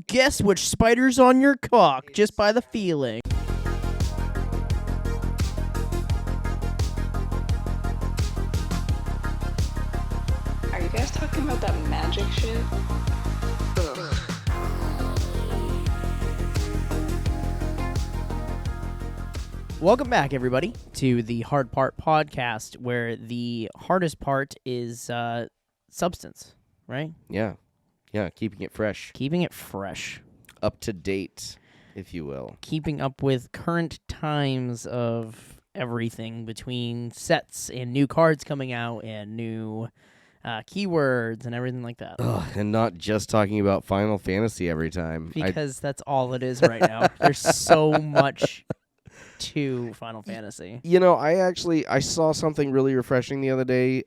guess which spider's on your cock just by the feeling. Are you guys talking about that magic shit? Ugh. Welcome back, everybody, to the Hard Part Podcast, where the hardest part is substance, right? Yeah, keeping it fresh. Keeping it fresh. Up to date, if you will. Keeping up with current times of everything between sets and new cards coming out and new keywords and everything like that. Ugh, and not just talking about Final Fantasy every time. Because that's all it is right now. There's so much to Final Fantasy. You know, I saw something really refreshing the other day.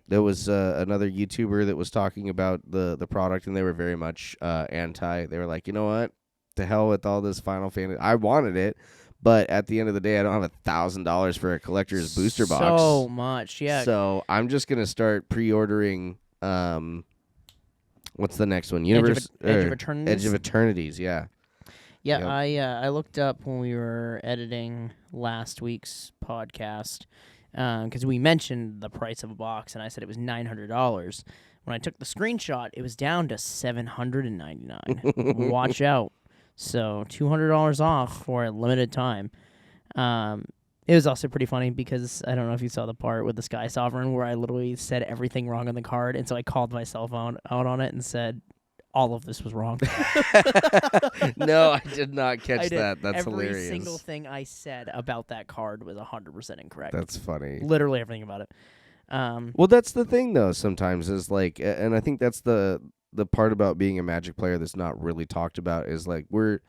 There was another YouTuber that was talking about the product, and they were very much anti. They were like, you know what? To hell with all this Final Fantasy. I wanted it, but at the end of the day, I don't have $1,000 for a collector's booster box. So much, yeah. So I'm just gonna start pre-ordering. What's the next one? Edge of Eternities? Edge of Eternities, yeah. Yeah, Yep. I looked up when we were editing last week's podcast because we mentioned the price of a box, and I said it was $900. When I took the screenshot, it was down to $799. Watch out! So $200 off for a limited time. It was also pretty funny because I don't know if you saw the part with the Sky Sovereign where I literally said everything wrong on the card, and so I called myself out on it and said, all of this was wrong. No, I did not catch that. That's Every hilarious. Every single thing I said about that card was 100% incorrect. That's funny. Literally everything about it. Well, that's the thing, though, sometimes is like, and I think that's the part about being a Magic player that's not really talked about is like a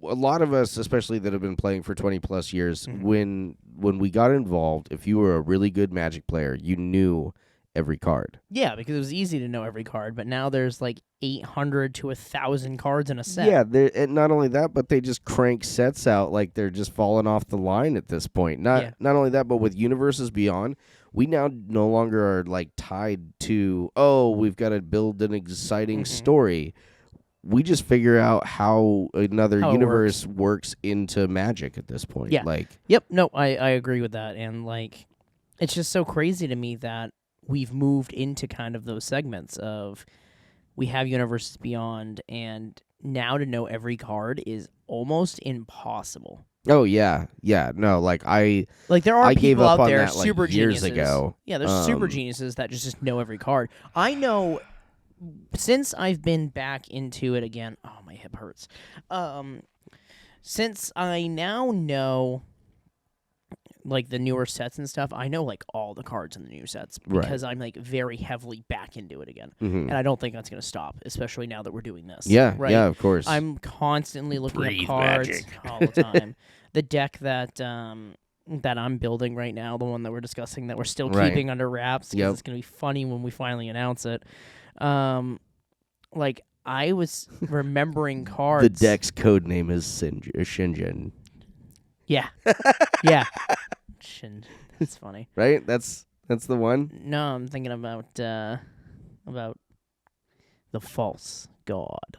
lot of us, especially that have been playing for 20 plus years, when we got involved, if you were a really good Magic player, you knew every card. Yeah, because it was easy to know every card, but now there's like 800 to 1,000 cards in a set. Yeah, and not only that, but they just crank sets out like they're just falling off the line at this point. Not only that, but with Universes Beyond, we now no longer are like tied to, we've got to build an exciting story. We just figure out how another universe works into Magic at this point. Yeah. Yep, no, I agree with that. And like, it's just so crazy to me that we've moved into kind of those segments of we have Universes Beyond, and now to know every card is almost impossible. Oh yeah, no, there are people gave up out on there that, super years geniuses. ago. Yeah, there's super geniuses that just know every card. I know since I've been back into it again. Oh, my hip hurts. Since I now know like the newer sets and stuff, I know like all the cards in the new sets because I'm like very heavily back into it again. And I don't think that's going to stop, especially now that we're doing this. Yeah, right? yeah, of course. I'm constantly looking Breathe at cards magic. all the time. The deck that I'm building right now, the one that we're discussing that we're still keeping under wraps because it's going to be funny when we finally announce it. Like I was remembering cards. The deck's code name is Shingen. Yeah. Yeah. That's funny. Right? That's the one? No, I'm thinking about the false god.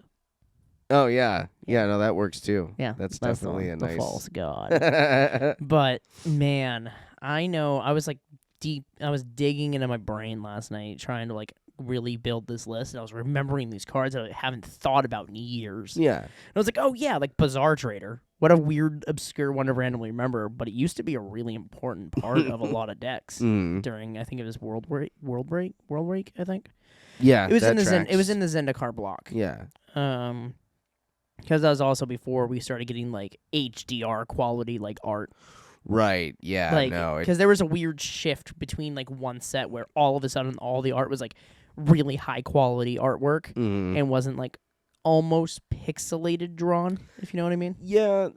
Oh, yeah. Yeah, no, that works too. Yeah. That's definitely the a nice... false god. But, man, I know I was digging into my brain last night trying to, like, really build this list, and I was remembering these cards that I haven't thought about in years. Yeah. And I was like, oh, yeah, like Bazaar Trader. What a weird, obscure one to randomly remember, but it used to be a really important part of a lot of decks during, I think it was World Break, I think. Yeah, it was in the Zendikar block. Yeah. Because that was also before we started getting like HDR quality like art. Right. Yeah. Because there was a weird shift between like one set where all of a sudden all the art was like really high quality artwork and wasn't like almost pixelated drawn, if you know what I mean. Yeah,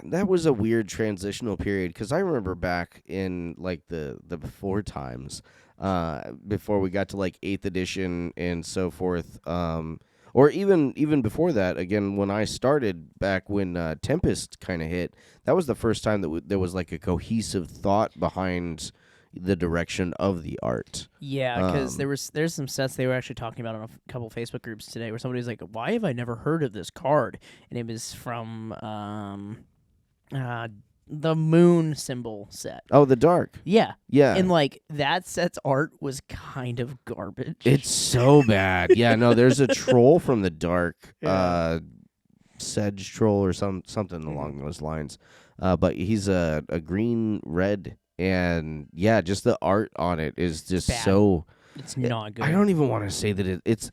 that was a weird transitional period because I remember back in like the before times, before we got to like 8th edition and so forth, or even before that. Again, when I started back when Tempest kind of hit, that was the first time that there was like a cohesive thought behind the direction of the art. Yeah, because there's some sets they were actually talking about on a couple Facebook groups today where somebody's like, "Why have I never heard of this card?" And it was from the moon symbol set. Oh, the dark. Yeah. Yeah. And like that set's art was kind of garbage. It's so bad. Yeah, no, there's a troll from the dark, Sedge troll or something along those lines. But he's a green red, and yeah, just the art on it is just bad. so. It's not good. I don't even want to say that it's.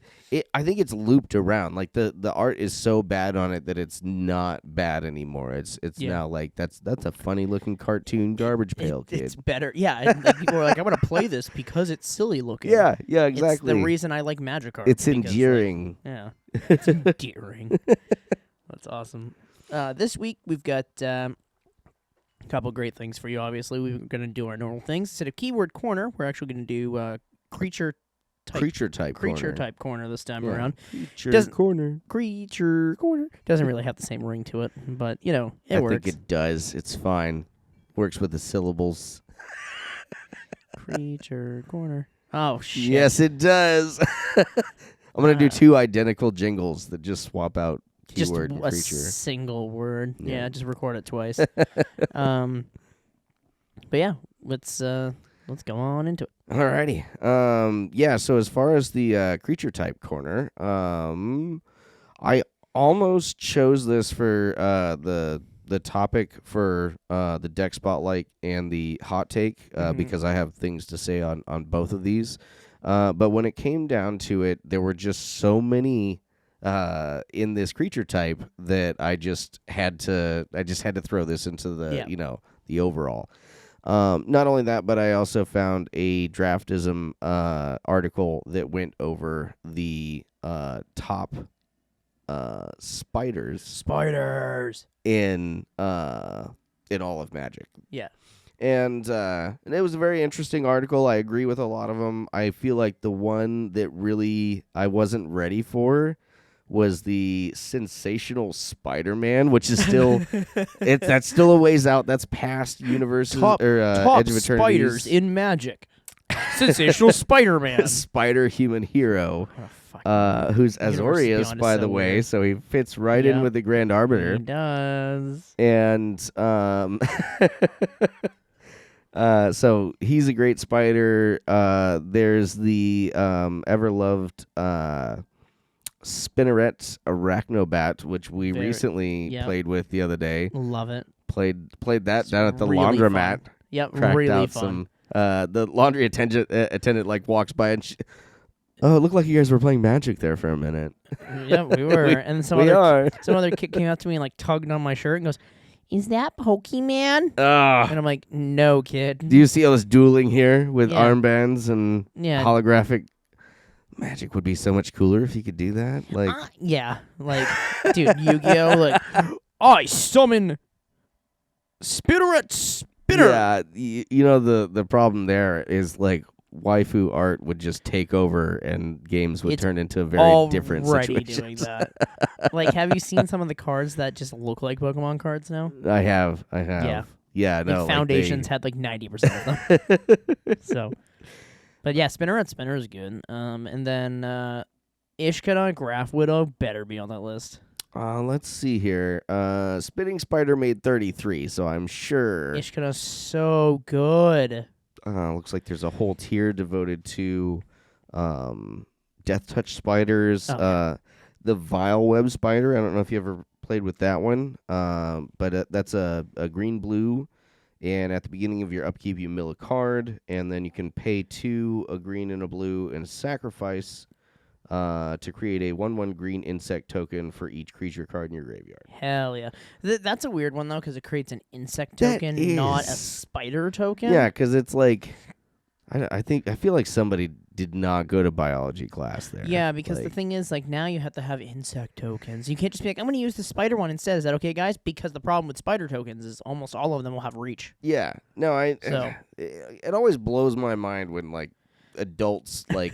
I think it's looped around. Like the art is so bad on it that it's not bad anymore. It's now like that's a funny looking cartoon garbage pail kid. It's better. Yeah, and like, people are like, I want to play this because it's silly looking. Yeah, exactly. It's the reason I like Magic cards. It's endearing. Yeah, it's endearing. That's awesome. This week we've got a couple great things for you. Obviously, we're going to do our normal things. Instead of keyword corner, we're actually going to do creature type corner this time around. Creature corner. Doesn't really have the same ring to it, but it works. I think it does. It's fine. Works with the syllables. Creature corner. Oh shit. Yes, it does. I'm gonna do two identical jingles that just swap out keyword and just a creature. Single word. Yeah, just record it twice. But yeah, let's go on into it. Alrighty. So as far as the creature type corner, I almost chose this for the topic for the deck spotlight and the hot take because I have things to say on both of these. But when it came down to it, there were just so many in this creature type that I just had to throw this into the the overall. Not only that, but I also found a Draftism article that went over the top spiders in all of Magic. Yeah. And it was a very interesting article. I agree with a lot of them. I feel like the one that really I wasn't ready for was the Sensational Spider-Man, which is still that's still a ways out. That's past universes top Edge of Eternity's spiders in Magic. Sensational Spider-Man, Spider Human Hero, who's Azorius, by the way, so he fits right in with the Grand Arbiter. He does, and so he's a great spider. There's the ever-loved Spinneret Arachnobat, which we recently played with the other day. Love it. Played that down at the laundromat. Fun. Yep, Cracked really out fun. The laundry attendant like walks by and it looked like you guys were playing Magic there for a minute. Yeah, we were. And some other kid came up to me and like tugged on my shirt and goes, "Is that Pokemon?" And I'm like, "No, kid." Do you see all this dueling here with armbands and holographic? Magic would be so much cooler if you could do that. Like, dude, Yu-Gi-Oh! Like, I summon Spinneret Spinner. Yeah, you know the problem there is like waifu art would just take over and games would turn into a very different situation. Doing that. Like, have you seen some of the cards that just look like Pokemon cards now? I have. Yeah, no. Like Foundations had like 90% of them. So. But yeah, Spinneret Spinner is good. And then Ishkana Graph Widow better be on that list. Let's see here. Spinning Spider made 33, so I'm sure. Ishkana's so good. Looks like there's a whole tier devoted to Death Touch spiders. The Vile Web Spider. I don't know if you ever played with that one, but that's a green-blue. And at the beginning of your upkeep, you mill a card, and then you can pay 2, a green and a blue, and sacrifice to create a 1/1 green insect token for each creature card in your graveyard. Hell yeah. That's a weird one, though, because it creates an insect token, not a spider token. Yeah, because it's like, I feel like somebody did not go to biology class there. Yeah, because the thing is, like, now you have to have insect tokens. You can't just be like, I'm going to use the spider one instead. Is that okay, guys? Because the problem with spider tokens is almost all of them will have reach. Yeah. No, it always blows my mind when, like, adults, like,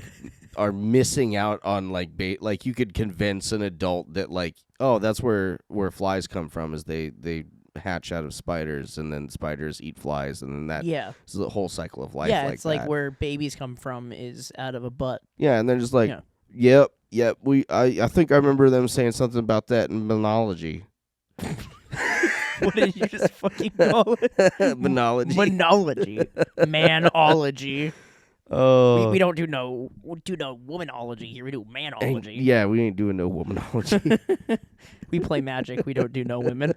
are missing out on, like, like, you could convince an adult that, like, oh, that's where flies come from, is they hatch out of spiders, and then spiders eat flies, and then that is the whole cycle of life. Yeah, like it's that. like where babies come from is out of a butt. Yeah, and they're just like, yep. I think I remember them saying something about that in monology. What did you just fucking call it? Monology. Monology. Manology. Oh. We don't do no womanology here. We do manology. Yeah, we ain't doing no womanology. We play Magic. We don't do no women.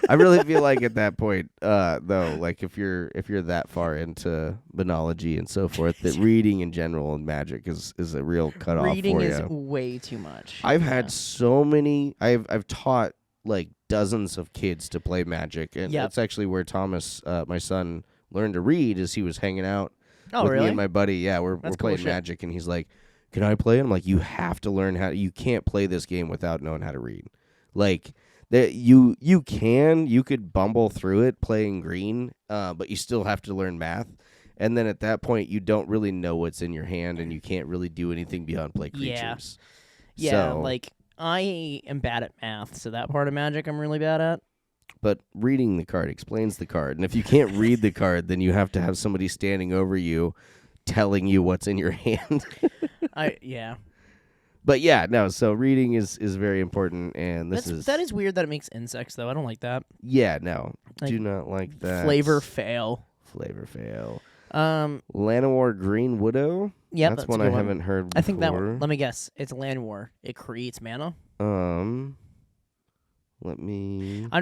I really feel like at that point, though, like if you're that far into monology and so forth, that reading in general and Magic is a real cutoff for you. Reading is way too much. I've had so many. I've taught like dozens of kids to play Magic, and that's actually where Thomas, my son, learned to read. Is he was hanging out with me and my buddy. Yeah, we're playing Magic, and he's like, "Can I play?" And I'm like, "You have to learn how. You can't play this game without knowing how to read. Like that, you could bumble through it playing green, but you still have to learn math. And then at that point, you don't really know what's in your hand, and you can't really do anything beyond play creatures. Yeah, like I am bad at math, so that part of Magic I'm really bad at. But reading the card explains the card. And if you can't read the card, then you have to have somebody standing over you telling you what's in your hand. But yeah, no, so reading is very important, and that is weird that it makes insects, though. I don't like that. Yeah, no. Do not like that. Flavor fail. Llanowar Green Widow? Yeah, that's one I haven't heard before. I think that one. Let me guess. It's Llanowar. It creates mana? I'm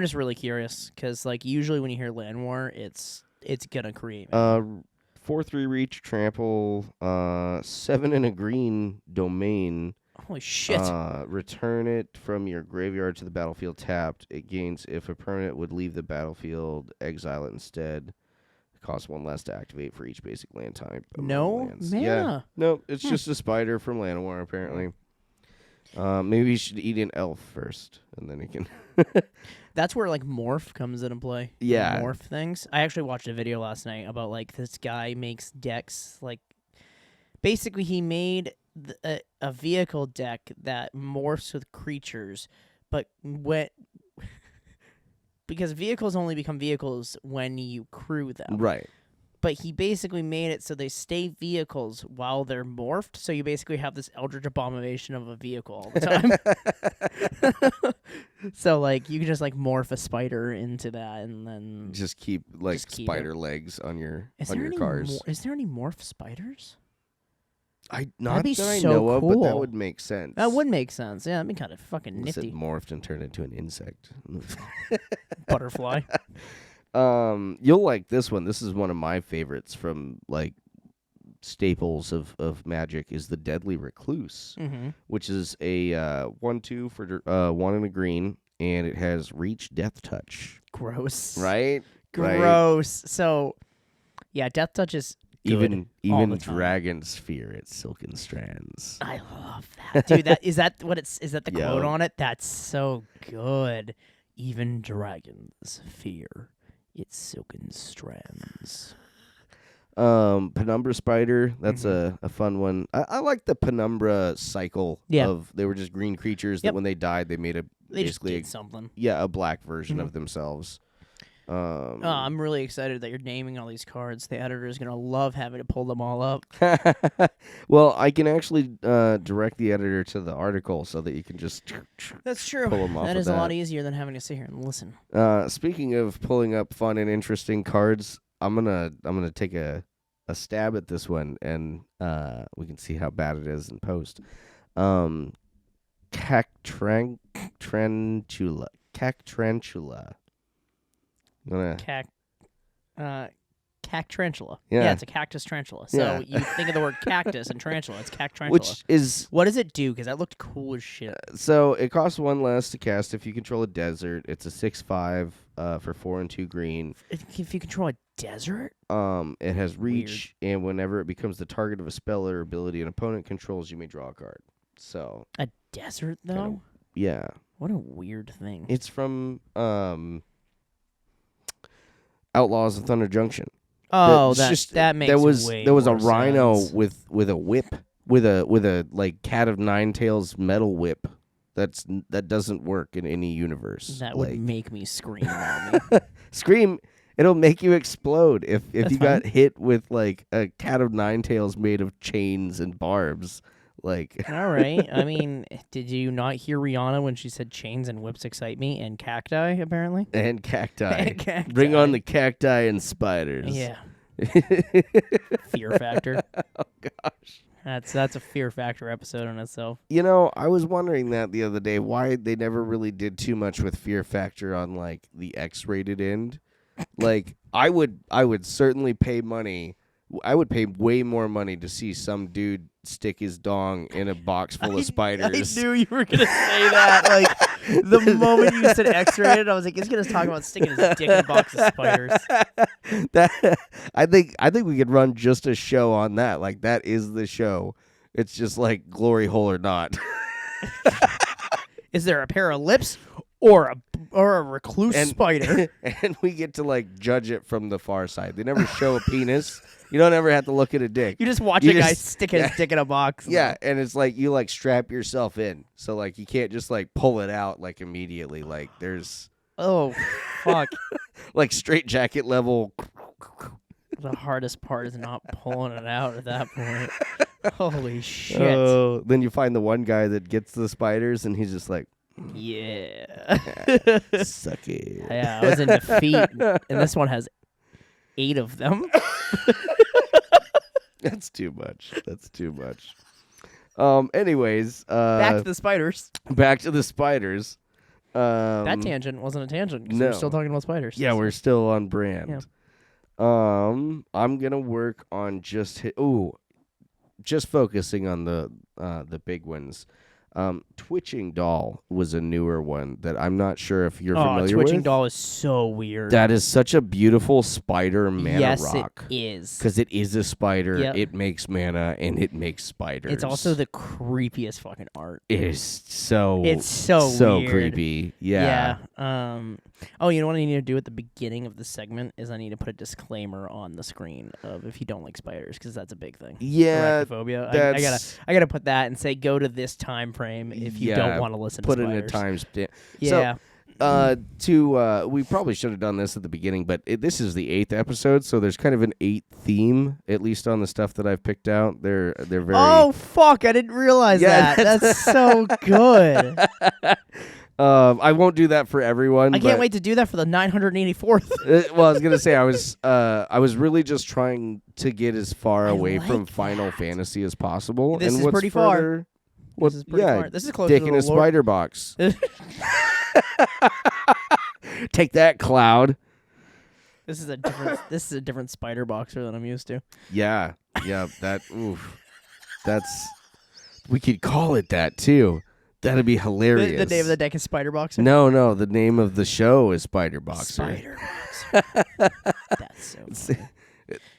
just really curious, because like usually when you hear Llanowar, it's gonna create mana. 4/3 reach, trample, 7 and a green domain. Holy shit. Return it from your graveyard to the battlefield tapped. It gains if a permanent would leave the battlefield, exile it instead. It costs 1 less to activate for each basic land type. No? Yeah. No, it's just a spider from Llanowar, apparently. Maybe you should eat an elf first, and then you can... That's where like morph comes into play. Yeah. Morph things. I actually watched a video last night about like this guy makes decks. Like basically he made a vehicle deck that morphs with creatures, but because vehicles only become vehicles when you crew them. Right. But he basically made it so they stay vehicles while they're morphed. So you basically have this eldritch abomination of a vehicle all the time. So like you can just like morph a spider into that, and then just keep spider legs on your cars. Is there any morph spiders? That'd be so I know of, cool. but that would make sense. That would make sense. Yeah, that'd be kind of fucking nifty. It morphed and turned into an insect. Butterfly. You'll like this one. This is one of my favorites from like staples of Magic is the Deadly Recluse, which is a 1/2 for 1 and a green, and it has Reach, Death Touch. Gross. Right? Gross. Right. So, yeah, Death Touch is good even dragons fear its silken strands. I love that, dude. Is that the quote on it? That's so good. Even dragons fear its silken strands. Penumbra Spider, that's a fun one. I like the Penumbra cycle of they were just green creatures that when they died they made basically something. Yeah, a black version of themselves. I'm really excited that you're naming all these cards. The editor is going to love having to pull them all up. Well, I can actually direct the editor to the article so that you can just That's true. Pull them off that of is a lot easier than having to sit here and listen. Speaking of pulling up fun and interesting cards, I'm gonna take a stab at this one, and we can see how bad it is in post. Cactarantula. Cactarantula. Yeah. Yeah, it's a cactus tarantula. So you think of the word cactus and tarantula. It's cactarantula. Which is... What does it do? Because that looked cool as shit. So it costs 1 less to cast if you control a desert. It's a 6/5 for 4 and 2 green. If you control a desert? It has reach, and whenever it becomes the target of a spell or ability an opponent controls, you may draw a card. So a desert, though? Yeah. What a weird thing. It's from Outlaws of Thunder Junction. Oh, that makes way there was more a rhino sense. with a whip with a like Cat of Nine Tails metal whip That doesn't work in any universe. That would make me scream, Mommy. Scream. It'll make you explode if That's you fine. got hit with like a cat of nine tails made of chains and barbs. Like, All right. I mean, did you not hear Rihanna when she said chains and whips excite me and cacti, apparently? and cacti. And cacti. Bring on the cacti and spiders. Yeah. Fear Factor. Oh gosh. That's a Fear Factor episode in itself. You know, I was wondering that the other day, why they never really did too much with Fear Factor on like the X-rated end. Like, I would certainly pay money. I would pay way more money to see some dude stick his dong in a box full of spiders. I knew you were gonna say that. Like the moment you said X-rated, I was like, he's gonna talk about sticking his dick in a box of spiders. I think we could run just a show on that. Like, that is the show. It's just like glory hole or not. Is there a pair of lips or a recluse spider? And we get to like judge it from the far side. They never show a penis. You don't ever have to look at a dick. You just watch a guy stick his dick in a box. Yeah, and it's like you like strap yourself in. So like you can't just like pull it out like immediately. Like there's Oh, fuck. like straight jacket level. The hardest part is not pulling it out at that point. Holy shit. Oh, then you find the one guy that gets the spiders and he's just like, Yeah. suck it. Yeah, I was in defeat, and this one has 8 of them. That's too much. Anyways, Back to the spiders. back to the spiders. That tangent wasn't a tangent because no. we're still talking about spiders. Yeah, we're still on brand. Yeah. I'm gonna work on just focusing on the big ones. Twitching Doll was a newer one that I'm not sure if you're familiar with. Twitching Doll is so weird. That is such a beautiful spider mana yes, rock. it is. Because it is a spider, Yep. it makes mana, and it makes spiders. It's also the creepiest fucking art. It is so... It's so weird. creepy. Yeah. Oh, you know what I need to do at the beginning of the segment is I need to put a disclaimer on the screen of if you don't like spiders, because that's a big thing. Yeah, Arachnophobia. I gotta put that and say go to this time frame if you don't want to listen to put spiders. it in a timestamp. Yeah. So, we probably should have done this at the beginning, but this is the 8th episode, so there's kind of an 8 theme, at least on the stuff that I've picked out. They're very... Oh, fuck, I didn't realize that. That's so good. I won't do that for everyone. I can't wait to do that for the 984th. Well, I was gonna say I was really just trying to get as far away from Final Fantasy as possible. This and is what's pretty far. This is pretty far. This is closer dick to in the a Spiderbox. Take that, Cloud. This is a different spider boxer than I'm used to. Yeah. That's we could call it that too. That'd be hilarious. The name of the deck is Spider Boxer? No, the name of the show is Spiderboxer. Spider Boxer. That's so funny.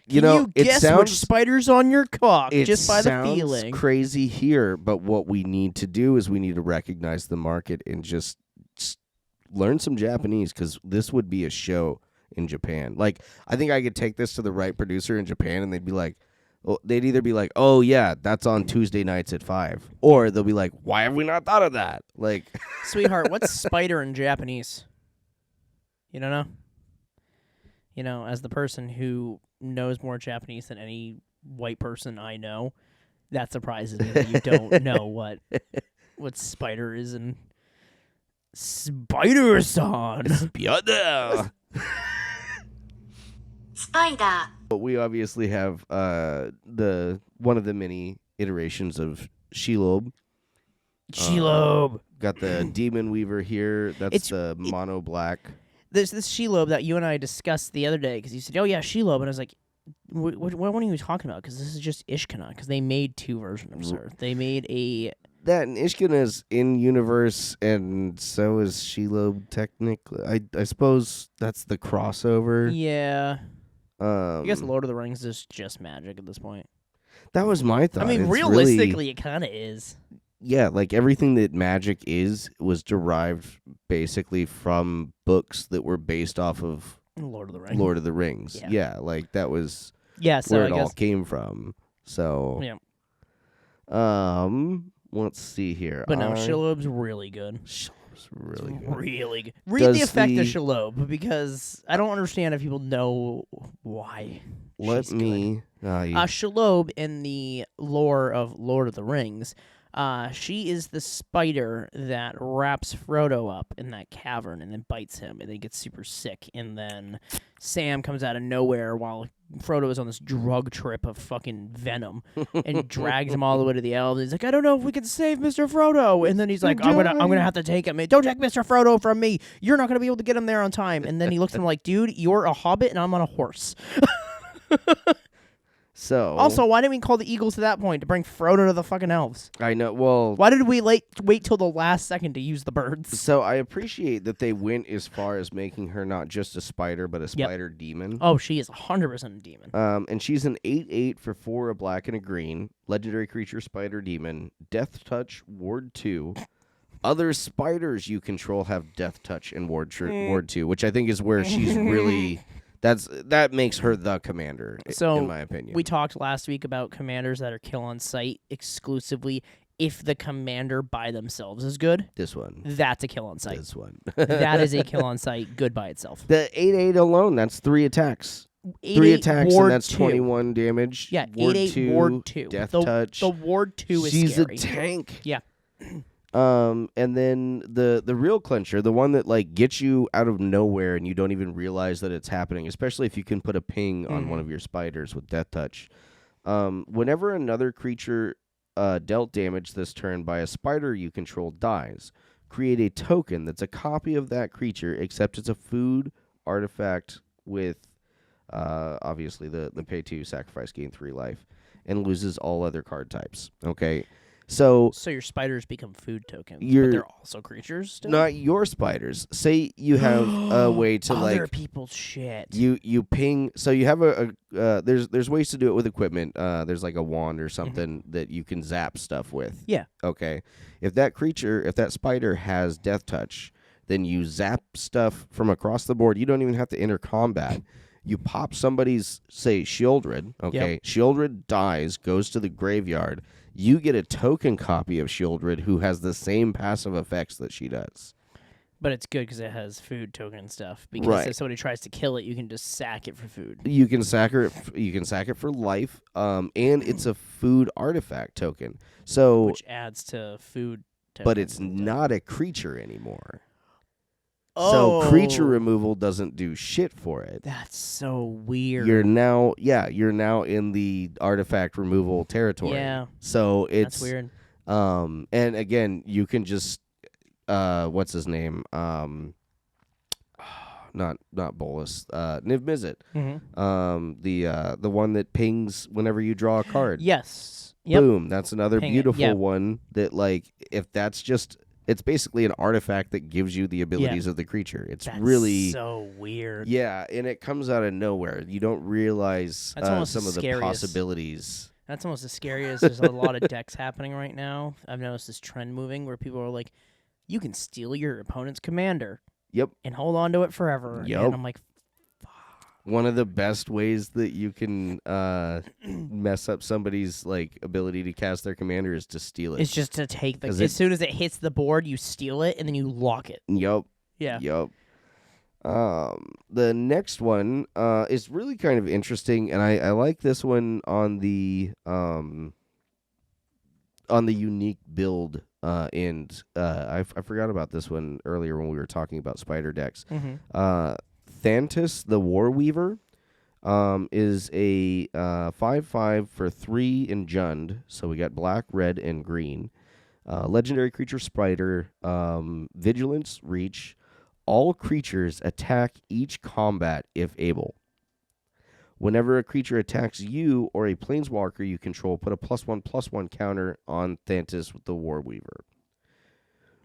You Can know, you it guess sounds, which spider's on your cock it just by the sounds feeling? crazy here, but what we need to do is we need to recognize the market and just learn some Japanese, because this would be a show in Japan. Like, I think I could take this to the right producer in Japan, and they'd be like, they'd either be like, "Oh yeah, that's on Tuesday nights at 5," or they'll be like, "Why have we not thought of that?" Like, Sweetheart, what's spider in Japanese? You don't know? You know, as the person who knows more Japanese than any white person I know, that surprises me that you don't know what spider is in Spider-san. Spider. Spider. But we obviously have the one of the many iterations of Shelob. Shelob. Got the Demon Weaver here. That's the mono black. There's this Shelob that you and I discussed the other day, because you said, "Oh yeah, Shelob," and I was like, "What are you talking about?" Because this is just Ishkana. Because they made 2 versions of her. They made a That and Ishkana's in universe, and so is Shelob technically. I suppose that's the crossover. yeah. I guess I Lord of the Rings is just magic at this point. that was my thought. I mean, It's realistically, really, it kind of is. yeah, like everything that magic was derived basically from books that were based off of Lord of the Rings. Lord of the Rings. Yeah. Yeah, like that was Yeah, so where I it guess all came from. So, yeah. let's see here. But no, Shalobe's really good. Shalobe's really good. Really good. Read Does the effect the- of Shalobe, because I don't understand if people know why. Let she's me. Shalobe, in the lore of Lord of the Rings, she is the spider that wraps Frodo up in that cavern and then bites him, and then he gets super sick. And then Sam comes out of nowhere while Frodo is on this drug trip of fucking venom and drags him all the way to the elves. He's like, I don't know if we can save Mr. Frodo. And then he's like, I'm gonna have to take him. Don't take Mr. Frodo from me. You're not gonna be able to get him there on time. And then he looks at him like, dude, you're a hobbit and I'm on a horse. So Also, why didn't we call the Eagles to that point to bring Frodo to the fucking elves? I know. Well, Why did we wait till the last second to use the birds? so I appreciate that they went as far as making her not just a spider, but a spider demon. Oh, she is 100% a demon. And she's an 8/8 for 4, a black and a green. Legendary creature, spider demon. Death touch, ward 2. Other spiders you control have death touch and ward 2, which I think is where she's really. That makes her the commander, So, in my opinion. We talked last week about commanders that are kill on sight exclusively if the commander by themselves is good. This one. That's a kill on sight. This one. That is a kill on sight, good by itself. The 8/8 alone, that's 3 attacks. 8/8 3 attacks, ward and that's 2. 21 damage. Yeah, ward 8/8 2, ward 2. Death the, touch. The ward 2 is She's scary. a tank. Yeah. And then the real clincher, the one that like gets you out of nowhere and you don't even realize that it's happening, especially if you can put a ping on one of your spiders with death touch. Whenever another creature dealt damage this turn by a spider you control dies, create a token that's a copy of that creature, except it's a food artifact with obviously the pay 2 sacrifice, gain 3 life, and loses all other card types. Okay. So your spiders become food tokens, but You're- they're also creatures still? not your spiders. Say you have a way to Other like people's shit. you ping. So you have there's ways to do it with equipment. There's like a wand or something that you can zap stuff with. Yeah. Okay. If that spider has death touch, then you zap stuff from across the board. You don't even have to enter combat. You pop somebody's, say, Shieldred. Okay. Yep. Shieldred dies, goes to the graveyard. You get a token copy of Shieldred who has the same passive effects that she does. But it's good because it has food token stuff. Because Right. if somebody tries to kill it, you can just sack it for food. You can sack her. You can sack it for life. And it's a food artifact token. So, Which adds to food tokens. but it's and stuff. not a creature anymore. Oh, So creature removal doesn't do shit for it. That's so weird. You're now in the artifact removal territory. Yeah. So it's That's weird. And again, you can just what's his name? Not Bolus. Niv Mizzet. Mm-hmm. The one that pings whenever you draw a card. Yes. Yep. Boom. That's another Ping it, beautiful yep. one that like if that's just it's basically an artifact that gives you the abilities of the creature. It's That's really so weird. yeah, and it comes out of nowhere. You don't realize That's almost some the of the scariest. possibilities. That's almost as scary as there's a lot of decks happening right now. I've noticed this trend moving where people are like, you can steal your opponent's commander Yep. and hold on to it forever. Yep. And I'm like, One of the best ways that you can mess up somebody's like ability to cast their commander is to steal it. it's just to take the... 'Cause As soon as it hits the board, you steal it, and then you lock it. Yup. Yeah. Yup. The next one is really kind of interesting, and I like this one on the unique build end. I forgot about this one earlier when we were talking about spider decks. Mm-hmm. Thantis the Warweaver is a 5/5 for 3 in Jund. So we got black, red, and green. Legendary creature spider, vigilance, reach. All creatures attack each combat if able. Whenever a creature attacks you or a planeswalker you control, put a +1/+1 counter on Thantis with the Warweaver.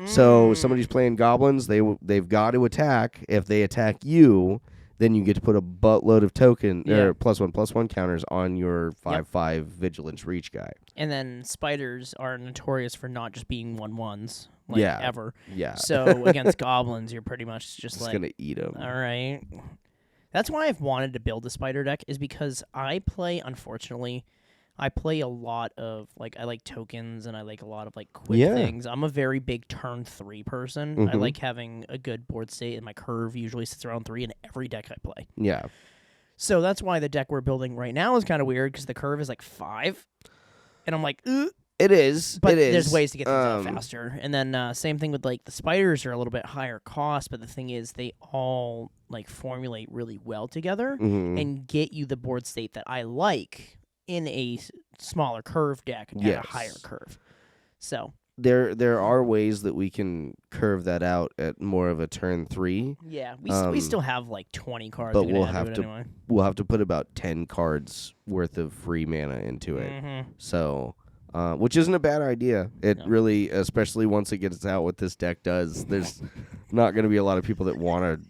So somebody's playing goblins, they've got to attack. If they attack you, then you get to put a buttload of token or +1/+1 counters on your 5/5 vigilance reach guy. And then spiders are notorious for not just being 1/1s, like ever. Yeah. So against goblins, you're pretty much just like, gonna eat them. all right. That's why I've wanted to build a spider deck, is because I play, unfortunately, I play a lot of, like, I like tokens and I like a lot of, like, quick Yeah. things. I'm a very big turn 3 person. I Mhm. like having a good board state, and my curve usually sits around 3 in every deck I play. Yeah. So that's why the deck we're building right now is kind of weird, because the curve is, like, 5. And I'm like, ugh. It is. But it is. there's ways to get things out faster. And then same thing with, like, the spiders are a little bit higher cost, but the thing is they all, like, formulate really well together Mhm. and get you the board state that I like in a smaller curve deck and a higher Yes. curve. So There are ways that we can curve that out at more of a turn 3. yeah, we still have like 20 cards. but we can we'll add have it to- anyway. We'll have to put about 10 cards worth of free mana into it. Mhm. So, which isn't a bad idea. It No. really, especially once it gets out what this deck does, there's not going to be a lot of people that want to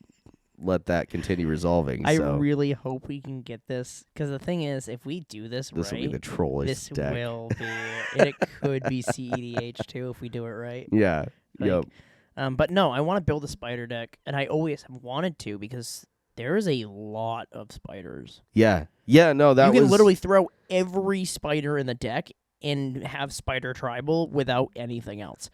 let that continue resolving. I So really hope we can get this, because the thing is, if we do this this will right, be the trollish this deck. will be, and it could be CEDH too if we do it right. Yeah. Like, Yep. But no, I want to build a spider deck, and I always have wanted to, because there is a lot of spiders. Yeah. Yeah. No, that You can was literally throw every spider in the deck and have spider tribal without anything else.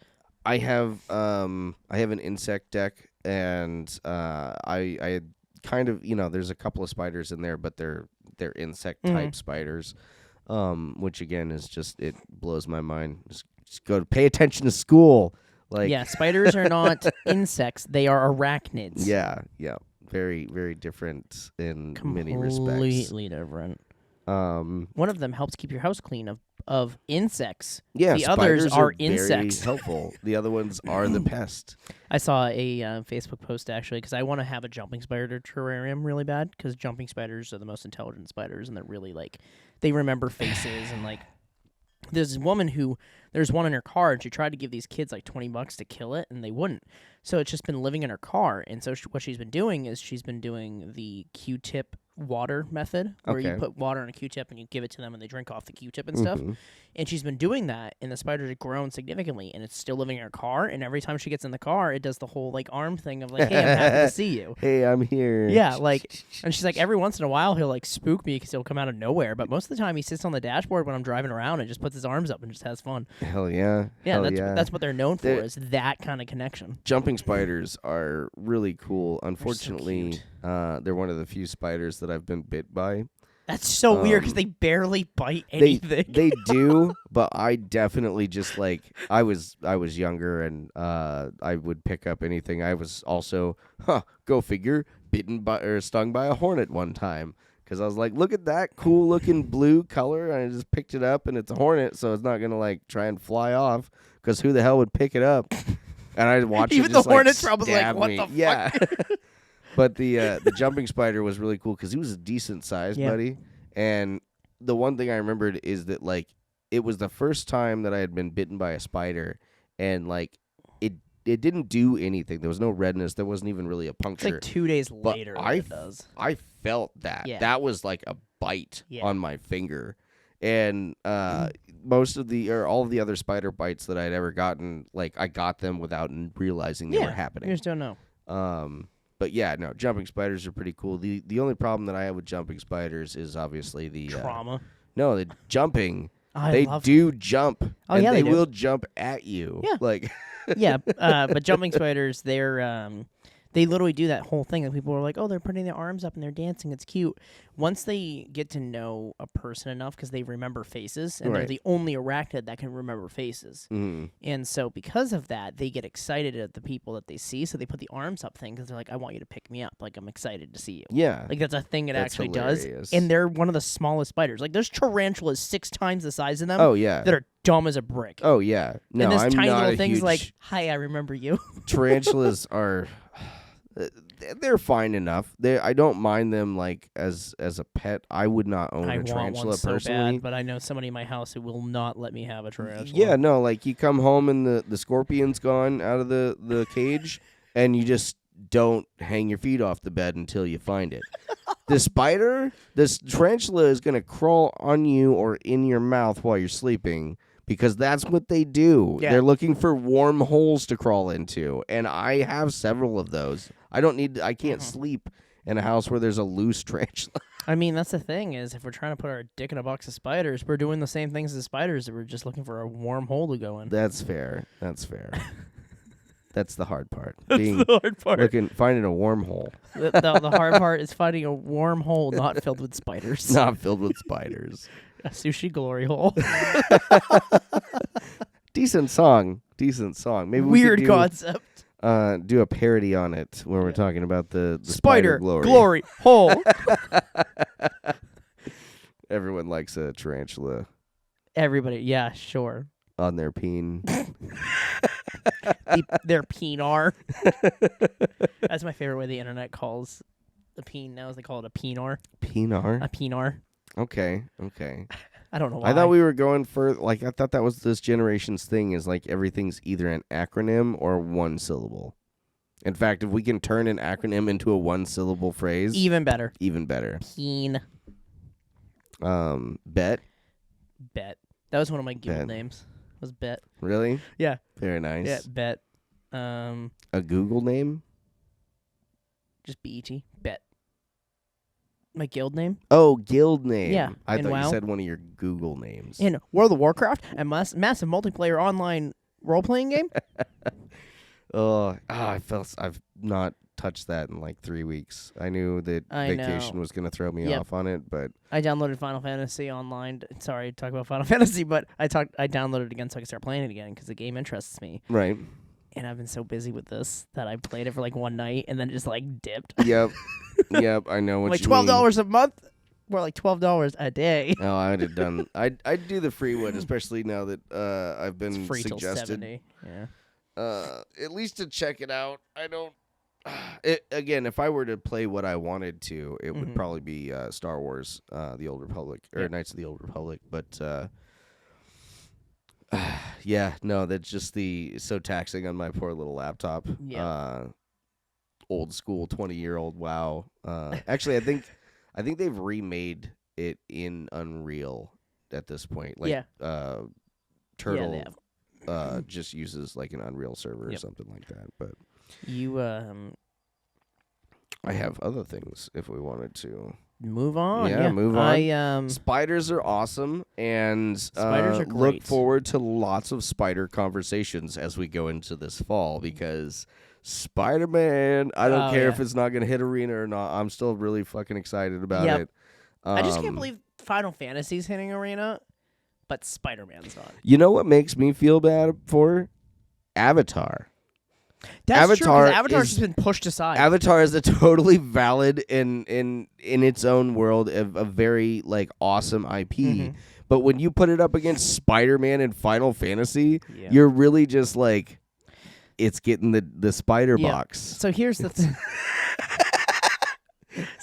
I have an insect deck, and I kind of, there's a couple of spiders in there, but they're insect type spiders, which again is just, it blows my mind. Just go to pay attention to school. Like, Yeah, spiders are not insects; they are arachnids. yeah, very very different in many respects. Completely different. One of them helps keep your house clean of insects. Yeah, The others spiders are very insects. helpful. The other ones are the pest. I saw a Facebook post, actually, because I want to have a jumping spider terrarium really bad, because jumping spiders are the most intelligent spiders, and they're really, like, they remember faces, and, like, there's one in her car, and she tried to give these kids like $20 to kill it, and they wouldn't. So it's just been living in her car, and so what she's been doing is she's been doing the Q-tip water method, where you Okay. put water on a Q-tip and you give it to them, and they drink off the Q-tip and stuff. Mhm. And she's been doing that, and the spiders have grown significantly, and it's still living in her car. And every time she gets in the car, it does the whole like arm thing of like, "Hey, I'm happy to see you." Hey, I'm here. Yeah, like, and she's like, every once in a while he'll like spook me because he'll come out of nowhere, but most of the time he sits on the dashboard when I'm driving around and just puts his arms up and just has fun. Hell yeah. Yeah, Hell that's what they're known for, They're- is that kind of connection. Jumping spiders are really cool. Unfortunately, cute. they're one of the few spiders that I've been bit by. That's so weird, because they barely bite anything. They do, but I definitely just like, I was younger, and I would pick up anything. I was also, go figure, bitten by or stung by a hornet one time, because I was like, look at that cool looking blue color, and I just picked it up, and it's a hornet, so it's not gonna like try and fly off, because who the hell would pick it up? And I'd watch Even it just, the hornet's like, probably like, stab what me. the fuck? Yeah. But the jumping spider was really cool because he was a decent size, Yeah. buddy. And the one thing I remembered is that, like, it was the first time that I had been bitten by a spider, and like it didn't do anything. There was no redness. There wasn't even really a It's puncture. like 2 days But later I that it does. I felt that. Yeah. That was like a bite Yeah. on my finger. And most of all of the other spider bites that I'd ever gotten, like, I got them without realizing they were You happening. just don't know. But yeah, no, jumping spiders are pretty cool. The only problem that I have with jumping spiders is obviously the Trauma. no, the jumping. I They love do jump. Oh, and yeah, they they do. will jump at you. Yeah. Like Yeah, but jumping spiders, they literally do that whole thing. And people are like, oh, they're putting their arms up and they're dancing. It's cute. Once they get to know a person enough, because they remember faces, and they're Right. the only arachnid that can remember faces. And so because of that, they get excited at the people that they see. So they put the arms up thing because they're like, I want you to pick me up. Like, I'm excited to see you. yeah. Like, that's a thing it That's actually hilarious. does. And they're one of the smallest spiders. Like, there's tarantulas 6 times the size of them Oh yeah. that are dumb as a brick. Oh yeah. No, and this I'm tiny not little a thing's huge like, hi, I remember you. tarantulas are they're fine enough. I don't mind them like as a pet. I would not own I a want tarantula one so personally. bad, but I know somebody in my house who will not let me have a tarantula. Yeah, no, like you come home and the scorpion's gone out of the cage, and you just don't hang your feet off the bed until you find it. This tarantula is going to crawl on you or in your mouth while you're sleeping, because that's what they do. Yeah. They're looking for warm holes to crawl into, and I have several of those. I can't sleep in a house where there's a loose tarantula. I mean, that's the thing is, if we're trying to put our dick in a box of spiders, we're doing the same things as spiders. We're just looking for a warm hole to go in. That's fair. That's the hard part. That's the hard part. Finding a warm hole. The hard part is finding a warm hole not filled with spiders. Not filled with spiders. A sushi glory hole. Decent song. Maybe Weird we could concept. do a parody on it when we're talking about the Spider glory hole. Everyone likes a tarantula Everybody, yeah, sure. on their peen. Their peenar. That's my favorite way the internet calls the peen now. Is they call it a peenar. Peenar? A peenar. Okay. I don't know why. I thought we were going for, I thought that was this generation's thing, is everything's either an acronym or one syllable. In fact, if we can turn an acronym into a one-syllable phrase, even better. Peen. Bet. That was one of my Google names. Was Bet. Really? Yeah. Very nice. Yeah, Bet. A Google name? Just BET. Bet. My guild name? Oh, guild name. Yeah. I thought WoW. you said one of your Google names. In World of Warcraft, a massive multiplayer online role-playing game. I've not touched that in 3 weeks. I knew that vacation was going to throw me off on it, but I downloaded Final Fantasy online. Sorry to talk about Final Fantasy, but I downloaded it again so I could start playing it again because the game interests me. Right. And I've been so busy with this that I played it for one night and then it just dipped. Yep. I know what you mean. $12 a month? More like $12 a day. Oh, I'd have done. I'd do the free one, especially now that I've been It's free suggested. till 70. Yeah. At least to check it out. I don't. Again, if I were to play what I wanted to, it would probably be Star Wars, The Old Republic, or Knights of the Old Republic. But yeah, no, that's just so taxing on my poor little laptop. Yeah. Old school 20-year-old WoW. Actually, I think they've remade it in Unreal at this point. Turtle just uses an Unreal server or something like that. But you I have other things if we wanted to move on. Yeah, move on. I Spiders are awesome, and spiders are great. Look forward to lots of spider conversations as we go into this fall because Spider-Man, I don't care if it's not going to hit Arena or not. I'm still really fucking excited about it. I just can't believe Final Fantasy's hitting Arena, but Spider-Man's not. You know what makes me feel bad for? Avatar. That's true, 'cause Avatar's just been pushed aside. Avatar is a totally valid in its own world of a very awesome IP. But when you put it up against Spider-Man and Final Fantasy, you're really just it's getting the Spiderbox. So here's the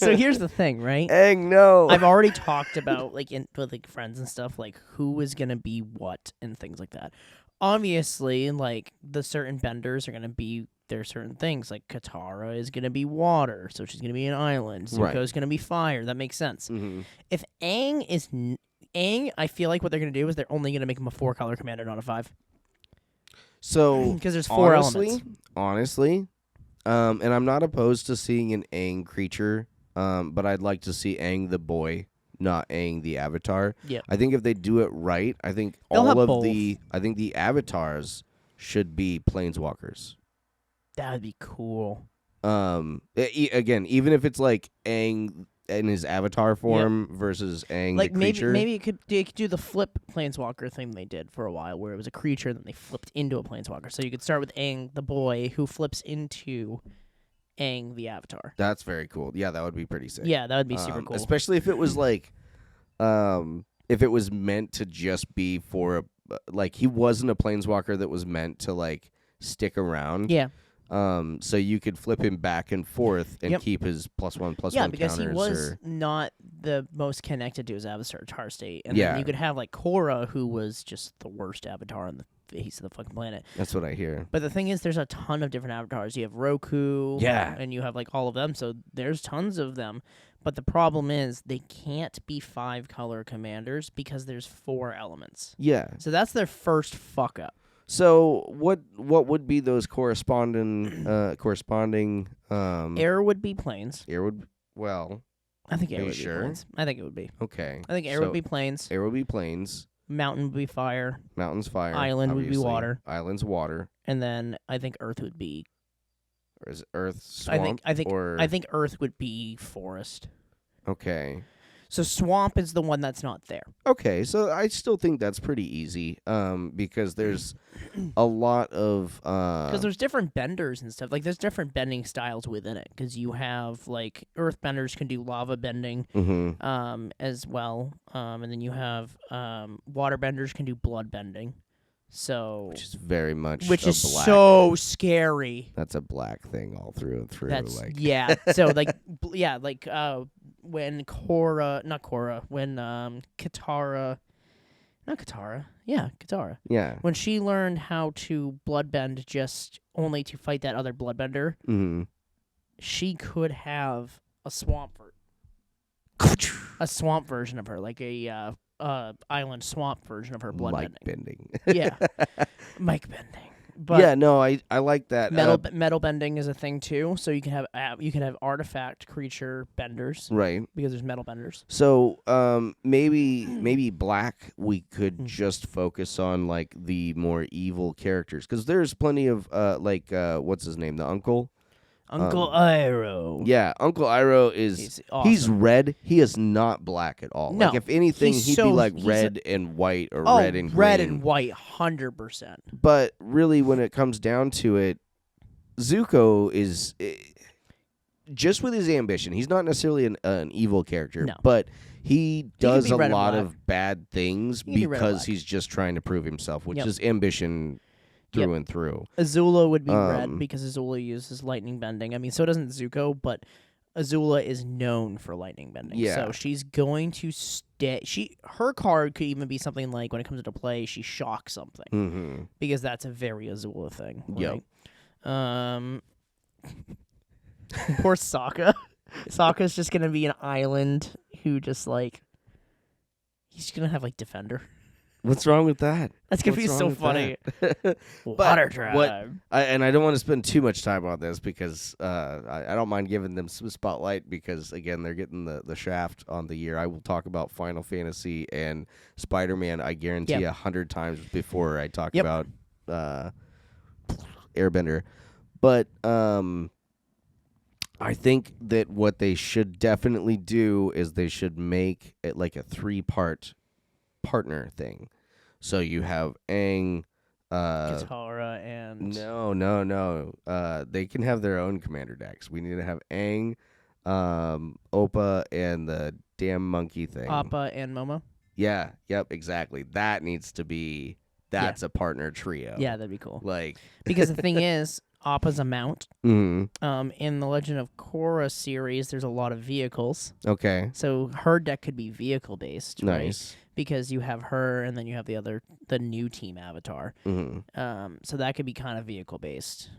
here's the thing, right? Dang, no. I've already talked about with friends and stuff who is gonna be what and things like that. Obviously, the certain benders are gonna be their certain things. Katara is gonna be water, so she's gonna be an island. Zuko's gonna be fire. That makes sense. If Aang is Aang, I feel like what they're gonna do is they're only gonna make him a 4-color commander, not a 5. So because there's 4 elements. Honestly, and I'm not opposed to seeing an Aang creature, but I'd like to see Aang the boy, not Aang the avatar. Yeah. I think if they do it right, I think They'll have the avatars should be planeswalkers. That would be cool. Again, even if it's Aang in his avatar form versus Aang the creature. Maybe they could do the flip planeswalker thing they did for a while, where it was a creature then they flipped into a planeswalker. So you could start with Aang the boy who flips into Aang the avatar. That's very cool. Yeah, that would be pretty sick. Yeah, that would be super cool. Especially if it was if it was meant to just be for he wasn't a planeswalker that was meant to stick around. Yeah. So you could flip him back and forth and keep his +1/+1 counters. Because he was or not the most connected to his avatar state. And then you could have Korra, who was just the worst avatar on the face of the fucking planet. That's what I hear. But the thing is, there's a ton of different avatars. You have Roku. Yeah. And you have all of them. So there's tons of them. But the problem is they can't be 5-color commanders because there's 4 elements. Yeah. So that's their first fuck up. So what would be those corresponding Air would be planes. Air would I think air Are you would be sure? plains. I think it would be. Okay. I think air would be plains. Air would be plains. Mountain would be fire. Mountains fire. Island would be obviously. water. Islands water. And then I think earth would be. Or is it earth swamp? I think or... earth would be forest. Okay. So swamp is the one that's not there. Okay, so I still think that's pretty easy, because there's a lot of because there's different benders and stuff. Like there's different bending styles within it. Because you have like earth benders can do lava bending, as well, and then you have water benders can do blood bending. So which is very much which is black. so scary. That's a black thing all through and through. That's like yeah. So like when Katara, yeah. when she learned how to bloodbend just only to fight that other bloodbender, she could have a swamp version of her, like a island swamp version of her bloodbending. Mike bending. Yeah, Mike bending. But yeah, no, I like that. metal bending is a thing too. So you can have artifact creature benders, Right. because there's metal benders. So maybe black we could just focus on like the more evil characters, because there's plenty of what's his name, the uncle. Uncle Iroh. Yeah, Uncle Iroh is He's awesome. he's red. He is not black at all. No, like if anything, he's he'd so- be like he's red and white or Oh, red and green. red and white, 100%. But really, when it comes down to it, Zuko is just with his ambition. He's not necessarily an evil character, No. but he does be a red and lot black. of bad things He can be red and because black. he's just trying to prove himself, which Yep. is ambition through and through. Azula would be red Um, because Azula uses lightning bending. I mean, so doesn't Zuko, but Azula is known for lightning bending. Yeah. So she's going to stay. Her card could even be something like, when it comes into play, she shocks something, Mm-hmm. because that's a very Azula thing. Yep. Right? Poor Sokka. Sokka's just gonna be an island who just like he's gonna have like Defender. What's wrong with that? That's gonna What's be wrong so with funny. that? Water Tribe. And I don't want to spend too much time on this because I don't mind giving them some spotlight because, again, they're getting the shaft on the year. I will talk about Final Fantasy and Spider-Man, I guarantee, 100 times before I talk about Airbender. But I think that what they should definitely do is they should make it like a 3-part partner thing. So you have Aang, Katara and No. They can have their own commander decks. We need to have Aang, Oppa, and the damn monkey thing. Appa and Momo. Yeah, yep, exactly. That needs to be. That's a partner trio. Yeah, that'd be cool. Like Because the thing is, Appa's a mount. in In the Legend of Korra series, there's a lot of vehicles. okay, So her deck could be vehicle based, right? nice. Because you have her, and then you have the new team avatar. So that could be kind of vehicle based.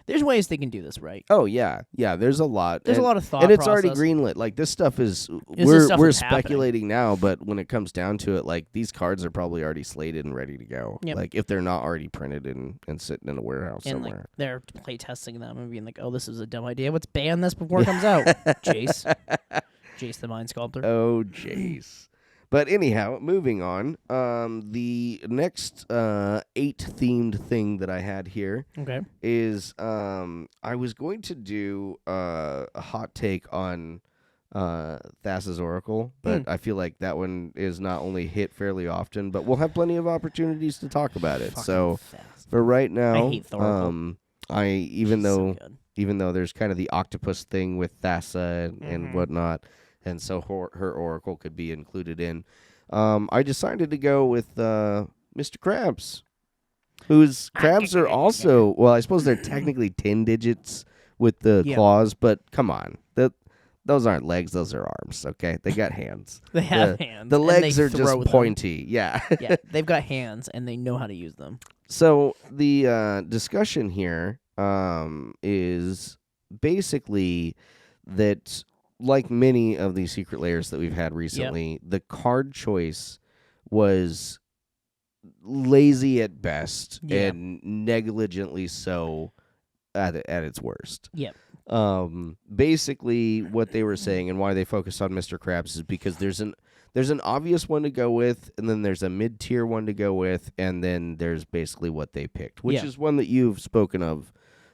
There's ways they can do this right. Oh yeah. There's a lot. There's a lot of thought, and it's already process. greenlit. Like this stuff is This we're stuff we're is happening. speculating now, but when it comes down to it, like these cards are probably already slated and ready to go. Yep. Like if they're not already printed and sitting in a warehouse And like somewhere. they're play testing them and being like, "Oh, this is a dumb idea. Let's ban this before it comes out." Jace the Mind Sculptor. Oh, jeez. But anyhow, moving on. The next 8-themed thing that I had here Okay. is I was going to do a hot take on Thassa's Oracle, but I feel like that one is not only hit fairly often, but we'll have plenty of opportunities to talk about it. Fucking So fast. for right now, I hate Thoracle. even She's so though good. even though there's kind of the octopus thing with Thassa and Mhm. whatnot, and so her oracle could be included in. I decided to go with Mr. Krabs, whose crabs are also, well, I suppose they're technically 10 digits with the Yeah. claws, but come on, those aren't legs, those are arms. Okay, they got hands. They have hands. The and legs they are just throw them. pointy. Yeah. Yeah, they've got hands and they know how to use them. So the discussion here is basically that, like many of these secret layers that we've had recently, the card choice was lazy at best Yeah. and negligently so at its worst. Yep. Basically, what they were saying and why they focused on Mr. Krabs is because there's an obvious one to go with, and then there's a mid-tier one to go with, and then there's basically what they picked, which is one that you've spoken of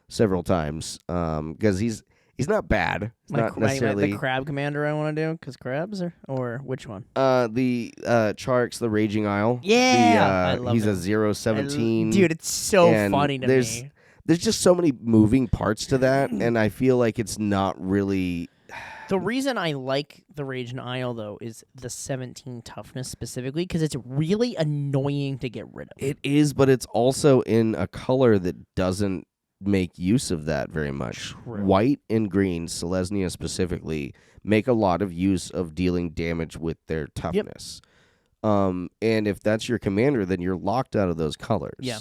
several times. Because he's not bad. It's not necessarily the Crab Commander I want to do, because crabs or which one? The Charx, the Raging Isle. Yeah, I love he's him. a 017. Dude, it's so funny to me. There's just so many moving parts to that, and I feel like it's not really. The reason I like the Raging Isle, though, is the 17 toughness specifically, because it's really annoying to get rid of. It is, but it's also in a color that doesn't make use of that very much. True. White and green, Selesnya specifically, make a lot of use of dealing damage with their toughness. And if that's your commander, then you're locked out of those colors. Yeah.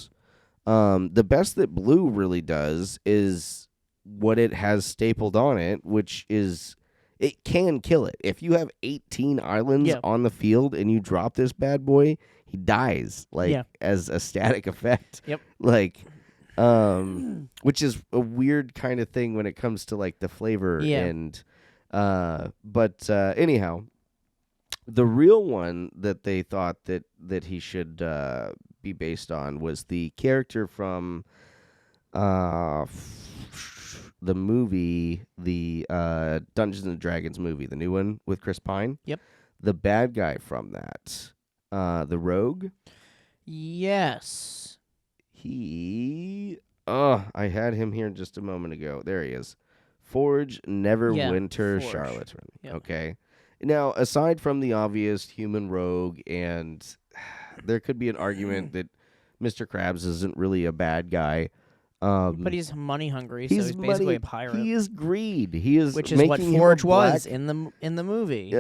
The best that blue really does is what it has stapled on it, which is it can kill it. If you have 18 islands on the field and you drop this bad boy, he dies as a static effect. Yep. Which is a weird kind of thing when it comes to like the flavor and but anyhow, the real one that they thought that he should be based on was the character from the movie, the Dungeons and Dragons movie, the new one with Chris Pine. Yep. The bad guy from that, the rogue. Yes. I had him here just a moment ago. There he is. Forge Neverwinter Forge. Charlatan. Yep. Okay. Now, aside from the obvious human rogue, and there could be an argument that Mr. Krabs isn't really a bad guy. But he's money hungry, so he's basically a pirate. He is greed. He is which is what Forge was in the movie.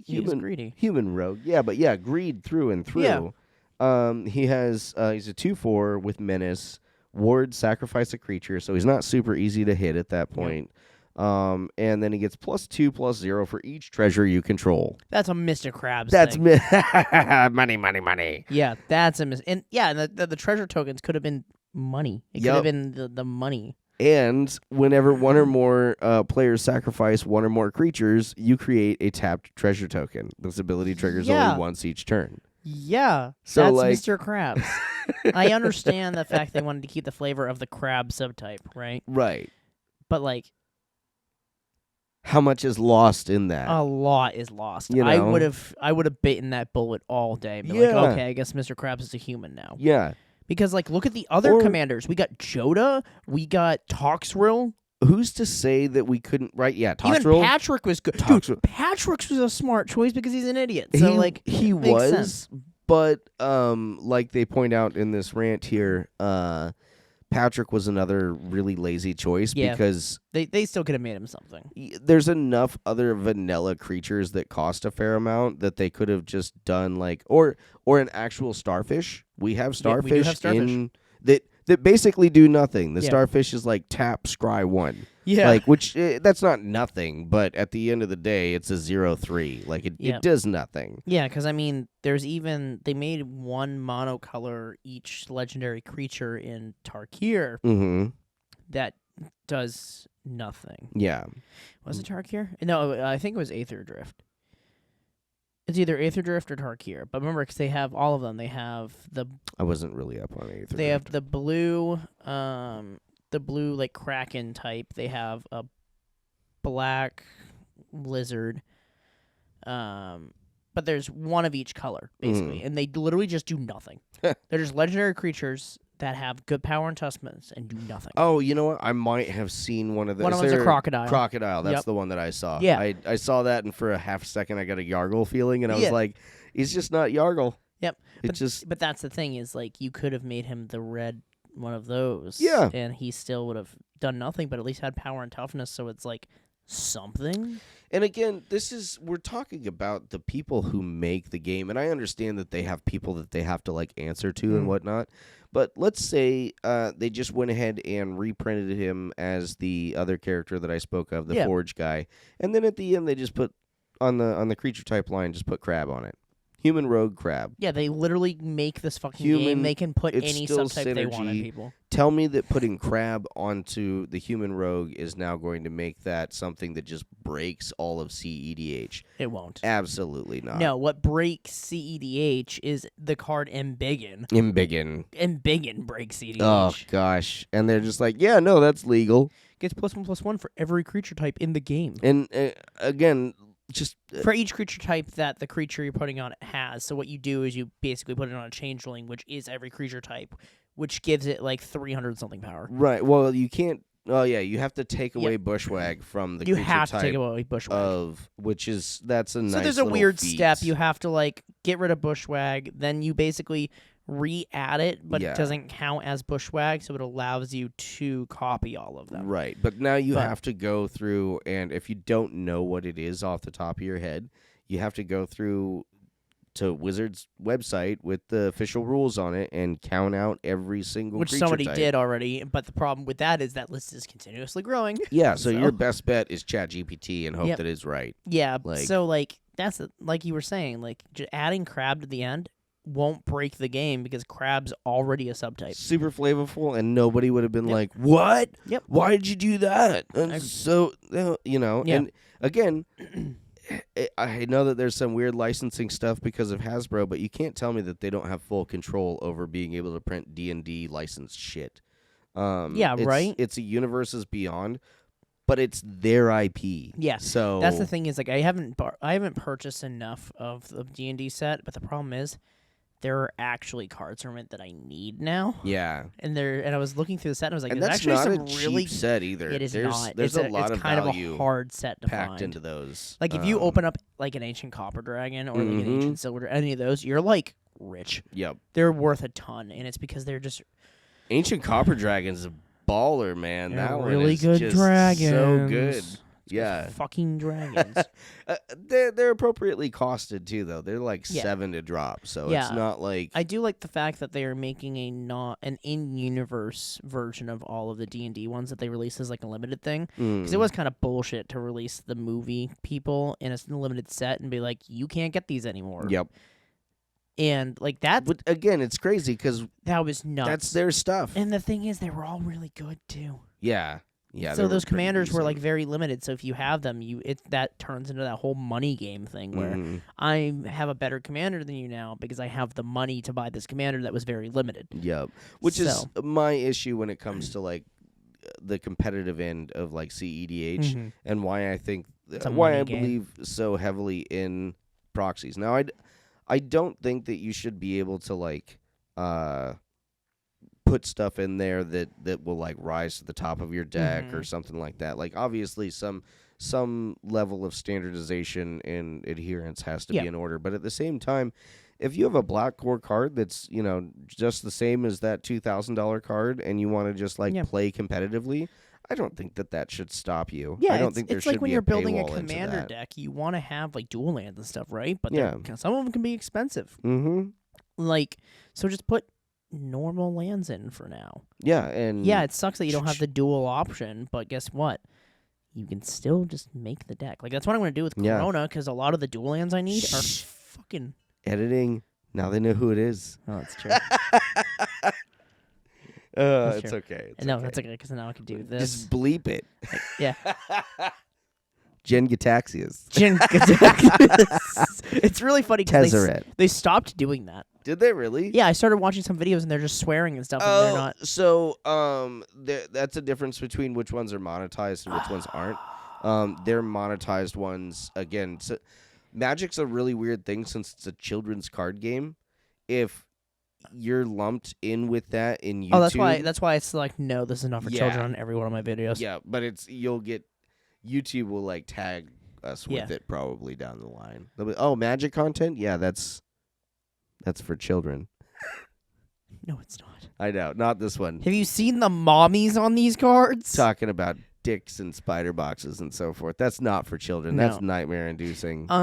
He was greedy. Human rogue. Yeah, but greed through and through. Yeah. He has he's a 2/4 with menace. Ward, sacrifice a creature, so he's not super easy to hit at that point. And then he gets +2/+0 for each treasure you control. That's a Mr. Krabs thing. Money. Yeah, that's a and the treasure tokens could have been money. It could have been the money. And whenever one or more players sacrifice one or more creatures, you create a tapped treasure token. This ability triggers only once each turn. Yeah, so that's Mr. Krabs. I understand the fact they wanted to keep the flavor of the crab subtype, right? Right. But how much is lost in that? A lot is lost. You know? I would have bitten that bullet all day. Be like, okay, I guess Mr. Krabs is a human now. Yeah. Because look at the other commanders. We got Joda. We got Toxrill. Who's to say that we couldn't? Right? Yeah, Toxrill. Even Patrick was good. Dude, Patrick was a smart choice because he's an idiot. So he makes was. Sense. But like they point out in this rant here, Patrick was another really lazy choice because they still could have made him something. There's enough other vanilla creatures that cost a fair amount that they could have just done or an actual starfish. We have starfish, we do have starfish. that basically do nothing. The starfish is like tap scry 1. Yeah. Which that's not nothing, but at the end of the day, it's a 0/3. It does nothing. Yeah, because they made one monocolor each legendary creature in Tarkir that does nothing. Yeah. Was it Tarkir? No, I think it was Aether Drift. It's either Aether Drift or Tarkir. But remember, because they have all of them. They have the... I wasn't really up on Aether Drift. They have the blue... the blue Kraken type. They have a black lizard. But there's one of each color, basically. And they literally just do nothing. They're just legendary creatures that have good power and toughness and do nothing. Oh, you know what? I might have seen one of those. One of them's a crocodile. Crocodile, that's the one that I saw. Yeah. I saw that, and for a half second I got a Yargle feeling, and I was like, he's just not Yargle. Yep. But that's the thing is, you could have made him the red one of those. Yeah. And he still would have done nothing, but at least had power and toughness, so it's something. And again, we're talking about the people who make the game, and I understand that they have people that they have to answer to and whatnot. But let's say they just went ahead and reprinted him as the other character that I spoke of, the Forge guy, and then at the end they just put on the creature type line, just put crab on it. Human rogue crab. Yeah, they literally make this fucking game. They can put any subtype they want on people. tell me that putting crab onto the human rogue is now going to make that something that just breaks all of CEDH. It won't. Absolutely not. No, what breaks CEDH is the card Embiggen. Embiggen breaks CEDH. Oh, gosh. And they're just like, yeah, no, that's legal. Gets +1/+1 for every creature type in the game. And, again, just... for each creature type that the creature you're putting on it has. So what you do is you basically put it on a changeling, which is every creature type, which gives it like 300-something power. Right. Well, you can't... Oh, yeah, you have to take away Bushwag from the creature type. You have to take away Bushwag. That's a nice So there's a little weird feat. step. You have to, like, get rid of Bushwag. Then you basically re-add it, but it doesn't count as Bushwag, so it allows you to copy all of them. Right. But now you have to go through, and if you don't know what it is off the top of your head, you have to go through to Wizards' website with the official rules on it and count out every single which creature somebody type. did already, but the problem with that is that list is continuously growing. Yeah, so your best bet is ChatGPT and hope that it's right. Yeah, so like that's like you were saying, like adding crab to the end won't break the game because crab's already a subtype. Super flavorful, and nobody would have been like, "What? Yep. Why did you do that?" And so and again. I know that there's some weird licensing stuff because of Hasbro, but you can't tell me that they don't have full control over being able to print D&D licensed shit. Right? It's a Universes Beyond, but it's their IP. Yeah. So that's the thing is like I haven't purchased enough of the D&D set, but the problem is there are actually cards from it that I need now. Yeah. And I was looking through the set and I was like, and there's that's actually not some a really cheap set either. It is there's, not. There's a lot it's of kind value of a hard set to packed find. into those. Like if you open up like an ancient copper dragon or like an ancient silver, any of those, you're like rich. Yep. They're worth a ton, and it's because they're just ancient copper dragon's a baller, man. They're that really one is good just dragons. so good. Yeah, fucking dragons. They're appropriately costed too, though. They're like $7 to drop, so it's not like. I do like the fact that they are making an in-universe version of all of the D&D ones that they released as like a limited thing. Because it was kind of bullshit to release the movie people in a limited set and be like, you can't get these anymore. Yep. And like that. But again, it's crazy because that was nuts. That's their stuff. And the thing is, they were all really good too. Yeah. Yeah, so those commanders were like very limited. So if you have them, that turns into that whole money game thing where I have a better commander than you now because I have the money to buy this commander that was very limited. Yep. Which is my issue when it comes to like the competitive end of like CEDH and why I think why I believe so heavily in proxies. Now I don't think that you should be able to like put stuff in there that will like rise to the top of your deck or something like that. Like obviously some level of standardization and adherence has to be in order, but at the same time, if you have a black core card that's, just the same as that $2,000 card and you want to just like play competitively, I don't think that should stop you. Yeah, I don't think there it's should like when be you're building a paywall into commander that. deck, you want to have like dual lands and stuff, right? But some of them can be expensive. Like, so just put normal lands in for now. Yeah, and it sucks that you don't have the dual option, but guess what? You can still just make the deck. Like that's what I'm going to do with Corona because a lot of the dual lands I need are fucking editing. Now they know who it is. Oh, that's true. It's okay. No, that's okay because now I can do this. Just bleep it. Yeah. Jen Gataxias. It's really funny because they stopped doing that. Did they really? Yeah, I started watching some videos and they're just swearing and stuff. And they're not. So that's a difference between which ones are monetized and which ones aren't. They're monetized ones again. So Magic's a really weird thing since it's a children's card game. If you're lumped in with that in YouTube, that's why it's like no, this is not for children on every one of my videos. Yeah, but you'll get YouTube will like tag us with it probably down the line. They'll be, Magic content? Yeah, that's for children. No, it's not. I know, not this one. Have you seen the mommies on these cards? Talking about dicks and spider boxes and so forth. That's not for children. No. That's nightmare inducing. Do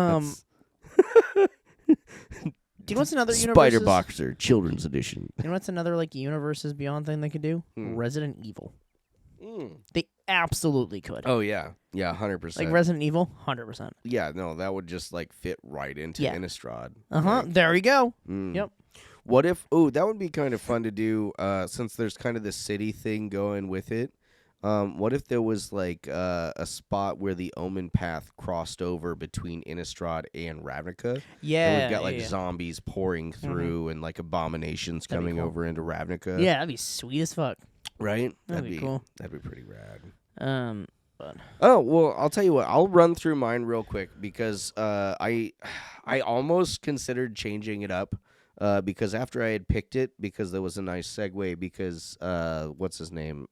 you know what's another Spider Boxer Children's Edition? You know what's another like Universes Beyond thing they could do? Resident Evil. They absolutely could. Oh yeah, 100%. Like Resident Evil, 100%. Yeah, no, that would just like fit right into Innistrad. There you go. Yep. What if? Oh, that would be kind of fun to do. Since there's kind of the city thing going with it. What if there was like a spot where the Omen Path crossed over between Innistrad and Ravnica? Yeah, And we've got like yeah. zombies pouring through and like abominations That'd be coming cool. over into Ravnica. Yeah, that'd be sweet as fuck. Right? That'd be cool. That'd be pretty rad. But Oh, well, I'll tell you what. I'll run through mine real quick because I almost considered changing it up because after I had picked it, because there was a nice segue because what's his name?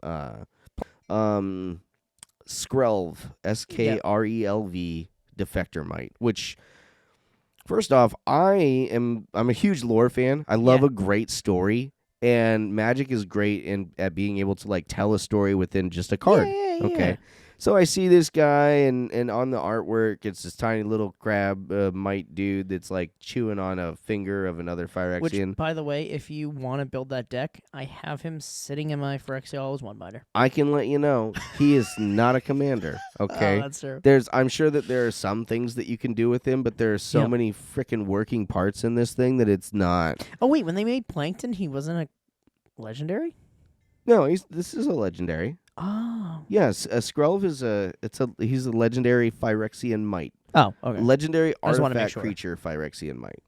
Skrelv, Skrelv, Defector Might, which first off, I'm a huge lore fan. I love a great story, and Magic is great at being able to like tell a story within just a card. Okay. So I see this guy, and on the artwork, it's this tiny little crab mite dude that's like chewing on a finger of another Phyrexian. Which, by the way, if you want to build that deck, I have him sitting in my Phyrexia's one-biter. I can let you know, he is not a commander, okay? Oh, that's true. I'm sure that there are some things that you can do with him, but there are so many freaking working parts in this thing that it's not. Oh, wait, when they made Plankton, he wasn't a legendary? No, this is a legendary. Oh. Yes, Skrelv he's a legendary Phyrexian Mite. Oh, okay. Legendary I just wanna make artifact sure. creature Phyrexian Mite.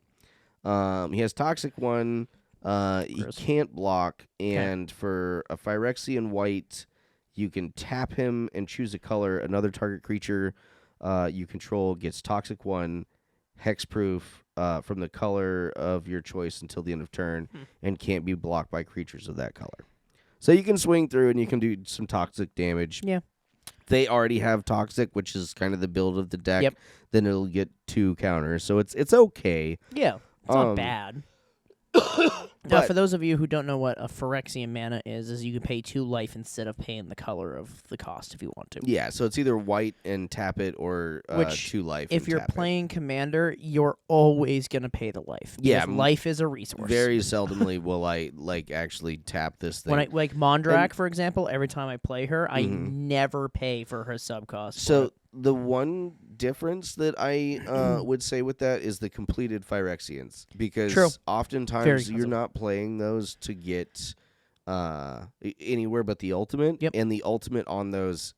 He has Toxic 1. He Gross. can't block, and for a Phyrexian White, you can tap him and choose a color. Another target creature you control gets Toxic 1, Hexproof from the color of your choice until the end of turn, and can't be blocked by creatures of that color. So you can swing through and you can do some toxic damage. Yeah. They already have toxic, which is kind of the build of the deck. Yep. Then it'll get 2 counters, so it's okay. Yeah, it's not bad. Now, for those of you who don't know what a Phyrexian mana is you can pay 2 life instead of paying the color of the cost if you want to. Yeah, so it's either white and tap it or Which, 2 life. If and you're tap it. playing Commander, you're always going to pay the life. Yeah, because life is a resource. Very seldomly will I like actually tap this thing. When I like Mondrak, for example, every time I play her, I never pay for her sub cost. So the one difference that I would say with that is the completed Phyrexians, because oftentimes you're not playing those to get anywhere but the ultimate, and the ultimate on those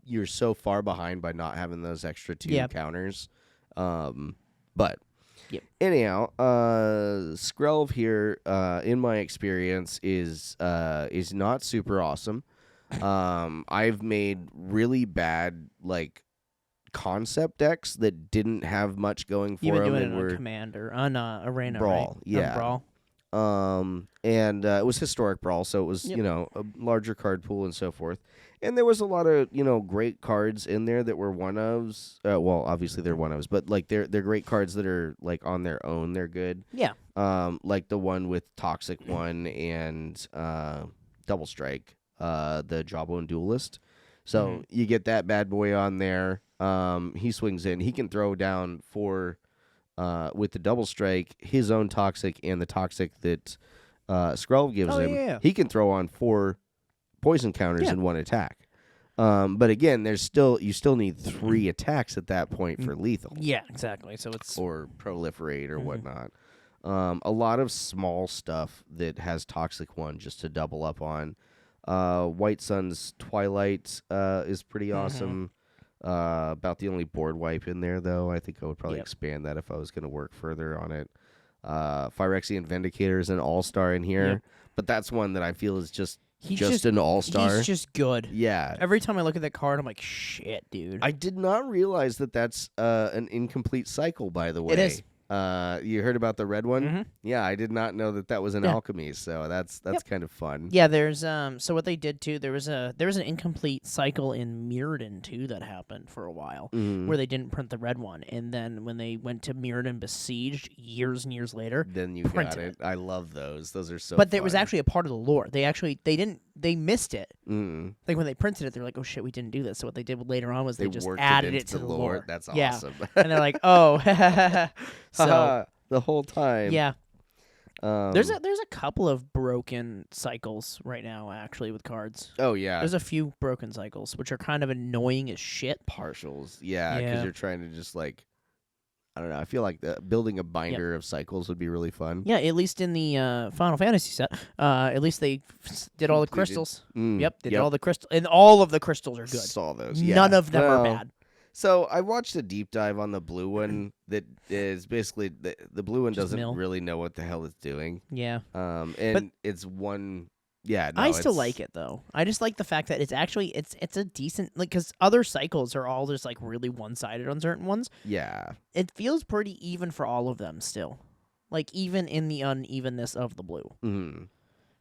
you're so far behind by not having those extra 2 counters. But anyhow, Skrelv here, in my experience, is not super awesome. I've made really bad like concept decks that didn't have much going for You've been them doing and it on were Commander, on Arena, Brawl, right? yeah. Brawl. And it was historic Brawl, so it was a larger card pool and so forth. And there was a lot of great cards in there that were one ofs. Well, obviously they're one ofs, but like they're great cards that are like on their own. They're good. Yeah. Like the one with Toxic 1 and Double Strike. The Jawbone Duelist. So you get that bad boy on there. He swings in. He can throw down 4 with the Double Strike, his own Toxic and the Toxic that Skrelv gives him. Yeah. He can throw on 4 poison counters in 1 attack. But again, you still need 3 attacks at that point for lethal. Yeah, exactly. So it's Or proliferate or whatnot. A lot of small stuff that has Toxic 1 just to double up on. White Sun's Twilight is pretty awesome. About the only board wipe in there, though. I think I would probably expand that if I was going to work further on it. Phyrexian Vindicator is an all-star in here, but that's one that I feel is just an all-star. He's just good. Yeah. Every time I look at that card, I'm like, shit, dude. I did not realize that that's an incomplete cycle, by the way. It is. You heard about the red one? Yeah, I did not know that was an alchemy, so that's kind of fun. Yeah, there's so what they did too, there was an incomplete cycle in Mirrodin too that happened for a while where they didn't print the red one, and then when they went to Mirrodin Besieged years and years later, then you got it. I love those. Those are so But fun. there was actually a part of the lore. They missed it. Like when they printed it, they're like, oh shit, we didn't do this. So what they did later on was they just added it to the lore. That's yeah. awesome. And they're like, oh so the whole time. yeah. There's a couple of broken cycles right now, actually, with cards. Oh yeah. There's a few broken cycles, which are kind of annoying as shit. Partials. Yeah, because you're trying to just like I don't know. I feel like building a binder of cycles would be really fun. Yeah, at least in the Final Fantasy set, at least they did all the crystals. Yep, they did all the crystals, and all of the crystals are good. Saw those. Yeah. None of them are bad. So I watched a deep dive on the blue one that is basically the blue one doesn't really know what the hell it's doing. Yeah. And it's one. Yeah, no, I still like it though. I just like the fact that it's actually it's a decent because other cycles are all just like really one-sided on certain ones. Yeah, it feels pretty even for all of them still, like even in the unevenness of the blue. Mm-hmm.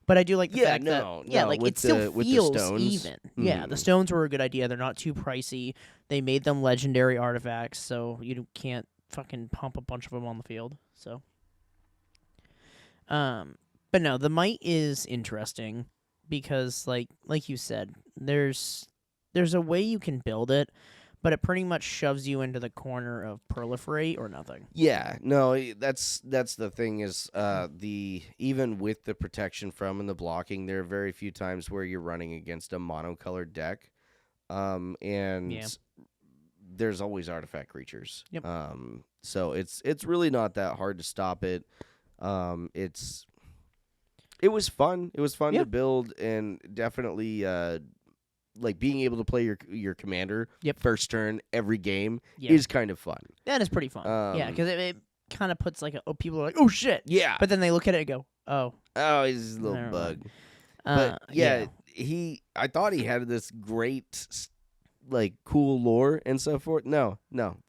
But I do like the fact that like it still feels even. Mm-hmm. Yeah, the stones were a good idea. They're not too pricey. They made them legendary artifacts, so you can't fucking pump a bunch of them on the field. So, But no, the might is interesting because, like you said, there's a way you can build it, but it pretty much shoves you into the corner of proliferate or nothing. Yeah, no, that's the thing is even with the protection from and the blocking, there are very few times where you're running against a monocolored deck, and there's always artifact creatures. Yep. So it's really not that hard to stop it. It was fun. It was fun to build, and definitely like being able to play your commander first turn every game is kind of fun. That is pretty fun. Yeah, because it kind of puts like people are like, oh shit. Yeah. But then they look at it and go, oh, he's a little bug. But I thought he had this great like cool lore and so forth. No,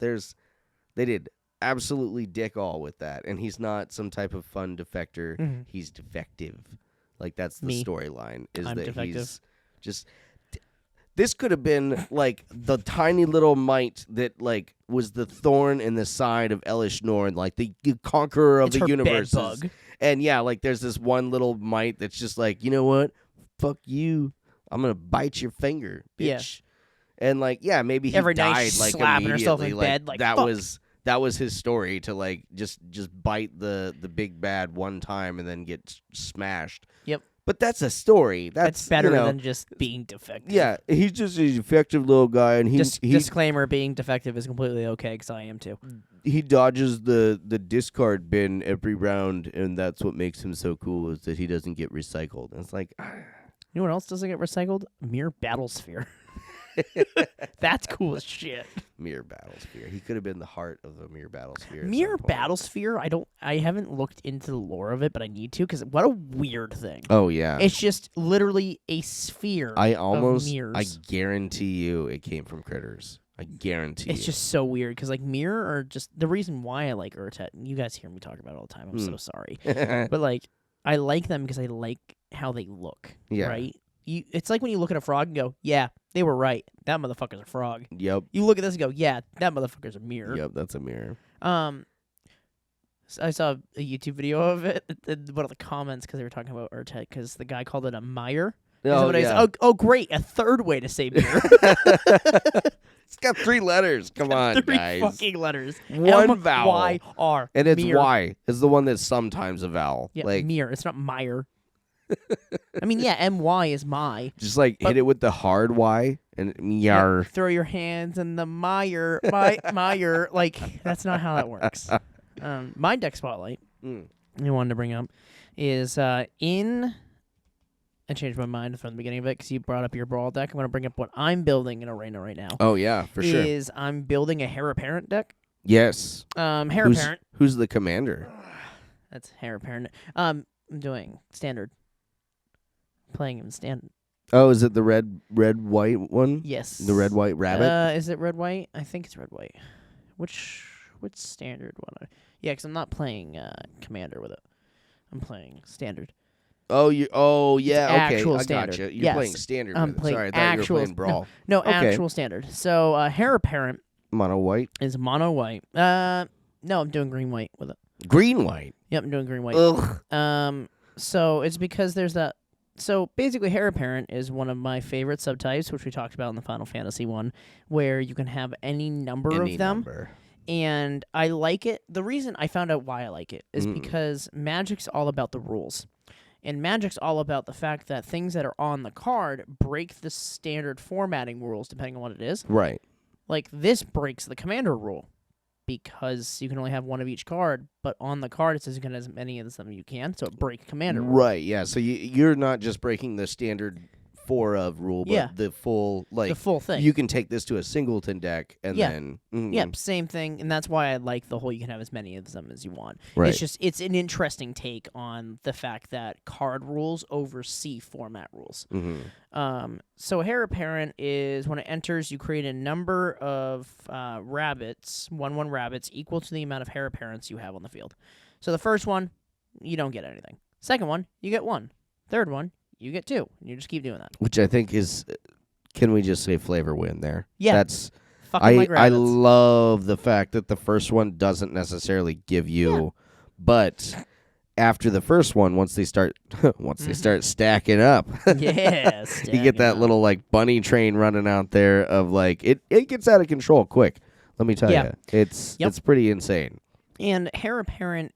they did absolutely dick all with that, and he's not some type of fun defector. Mm-hmm. He's defective. Like that's the storyline. Is I'm that defective. He's just. This could have been like the tiny little mite that like was the thorn in the side of Elish Norn, like the conqueror of the universe. And yeah, like there's this one little mite that's just like, you know what? Fuck you. I'm gonna bite your finger, bitch. Yeah. And like, yeah, maybe he every died night like slapping immediately. herself in bed, like that fuck. That was his story, to like just bite the big bad one time and then get smashed. Yep. But that's a story. That's better than just being defective. Yeah, he's just a defective little guy, and he disclaimer: being defective is completely okay because I am too. He dodges the discard bin every round, and that's what makes him so cool, is that he doesn't get recycled. And it's like, you know what else doesn't get recycled? Mere Battlesphere. That's cool as shit. Mere Battlesphere. He could have been the heart of the Mere Battlesphere. Mere Battlesphere. I haven't looked into the lore of it, but I need to because what a weird thing. Oh yeah. It's just literally a sphere. Of mirrors. I guarantee you, it came from Critters. I guarantee. It's just so weird because like Mirror are just the reason why I like Urtet. You guys hear me talk about it all the time. I'm so sorry, but like I like them because I like how they look. Yeah. Right. It's like when you look at a frog and go, yeah, they were right. That motherfucker's a frog. Yep. You look at this and go, yeah, that motherfucker's a mirror. Yep, that's a mirror. I saw a YouTube video of it. One of the comments because they were talking about Urtet because the guy called it a mire. Oh, great, a third way to say mirror. It's got 3 letters. Come on, three guys. Fucking letters. One vowel. Y-R. And it's mirror. Y. It's the one that's sometimes a vowel. Yeah, like mirror. It's not mire. I mean, yeah, M-Y is my. Just like hit it with the hard Y and yar. Yep, throw your hands in the mire. Mire. Like, that's not how that works. My deck spotlight, I wanted to bring up, is in... I changed my mind from the beginning of it because you brought up your brawl deck. I'm going to bring up what I'm building in Arena right now. Oh, yeah, for sure. I'm building a Heir Apparent deck. Yes. Heir Apparent. Who's the commander? That's Heir Apparent. I'm doing Standard. Playing him Standard. Oh, is it the red white one? Yes. The red white rabbit? Is it red white? I think it's red white. Which Standard one? Yeah, because I'm not playing Commander with it. I'm playing Standard. Oh, yeah. Okay, actual I standard. gotcha. You're playing Standard. I'm with it. playing Sorry, I thought you were playing Brawl. No, actual Standard. So, Heir Apparent. Mono white is mono white. No, I'm doing green white with it. Green white. Yep, I'm doing green white. Ugh. So it's because there's that. So basically, Heir Apparent is one of my favorite subtypes, which we talked about in the Final Fantasy one, where you can have any number of them. And I like it. The reason I found out why I like it is because Magic's all about the rules. And Magic's all about the fact that things that are on the card break the standard formatting rules, depending on what it is. Right. Like, this breaks the Commander rule because you can only have one of each card, but on the card it says you can have as many of them as you can, so it breaks commander rule. Right, yeah. So you're not just breaking the standard 4 of rule, but the full the full thing. You can take this to a singleton deck and then Yep, same thing, and that's why I like the whole you can have as many of them as you want. Right. It's an interesting take on the fact that card rules oversee format rules. So Heir Apparent is when it enters, you create a number of rabbits, 1/1 rabbits, equal to the amount of Heir Apparents you have on the field. So the first one, you don't get anything. Second one, you get 1. Third one, you get 2. And you just keep doing that. Which I think is, can we just say flavor win there? Yeah. That's Fucking like I rabbits. love the fact that the first one doesn't necessarily give you, but after the first one, once they start stacking up, Yeah, you get that little like bunny train running out there of like it gets out of control quick. Let me tell you, it's pretty insane. And Heir Apparent,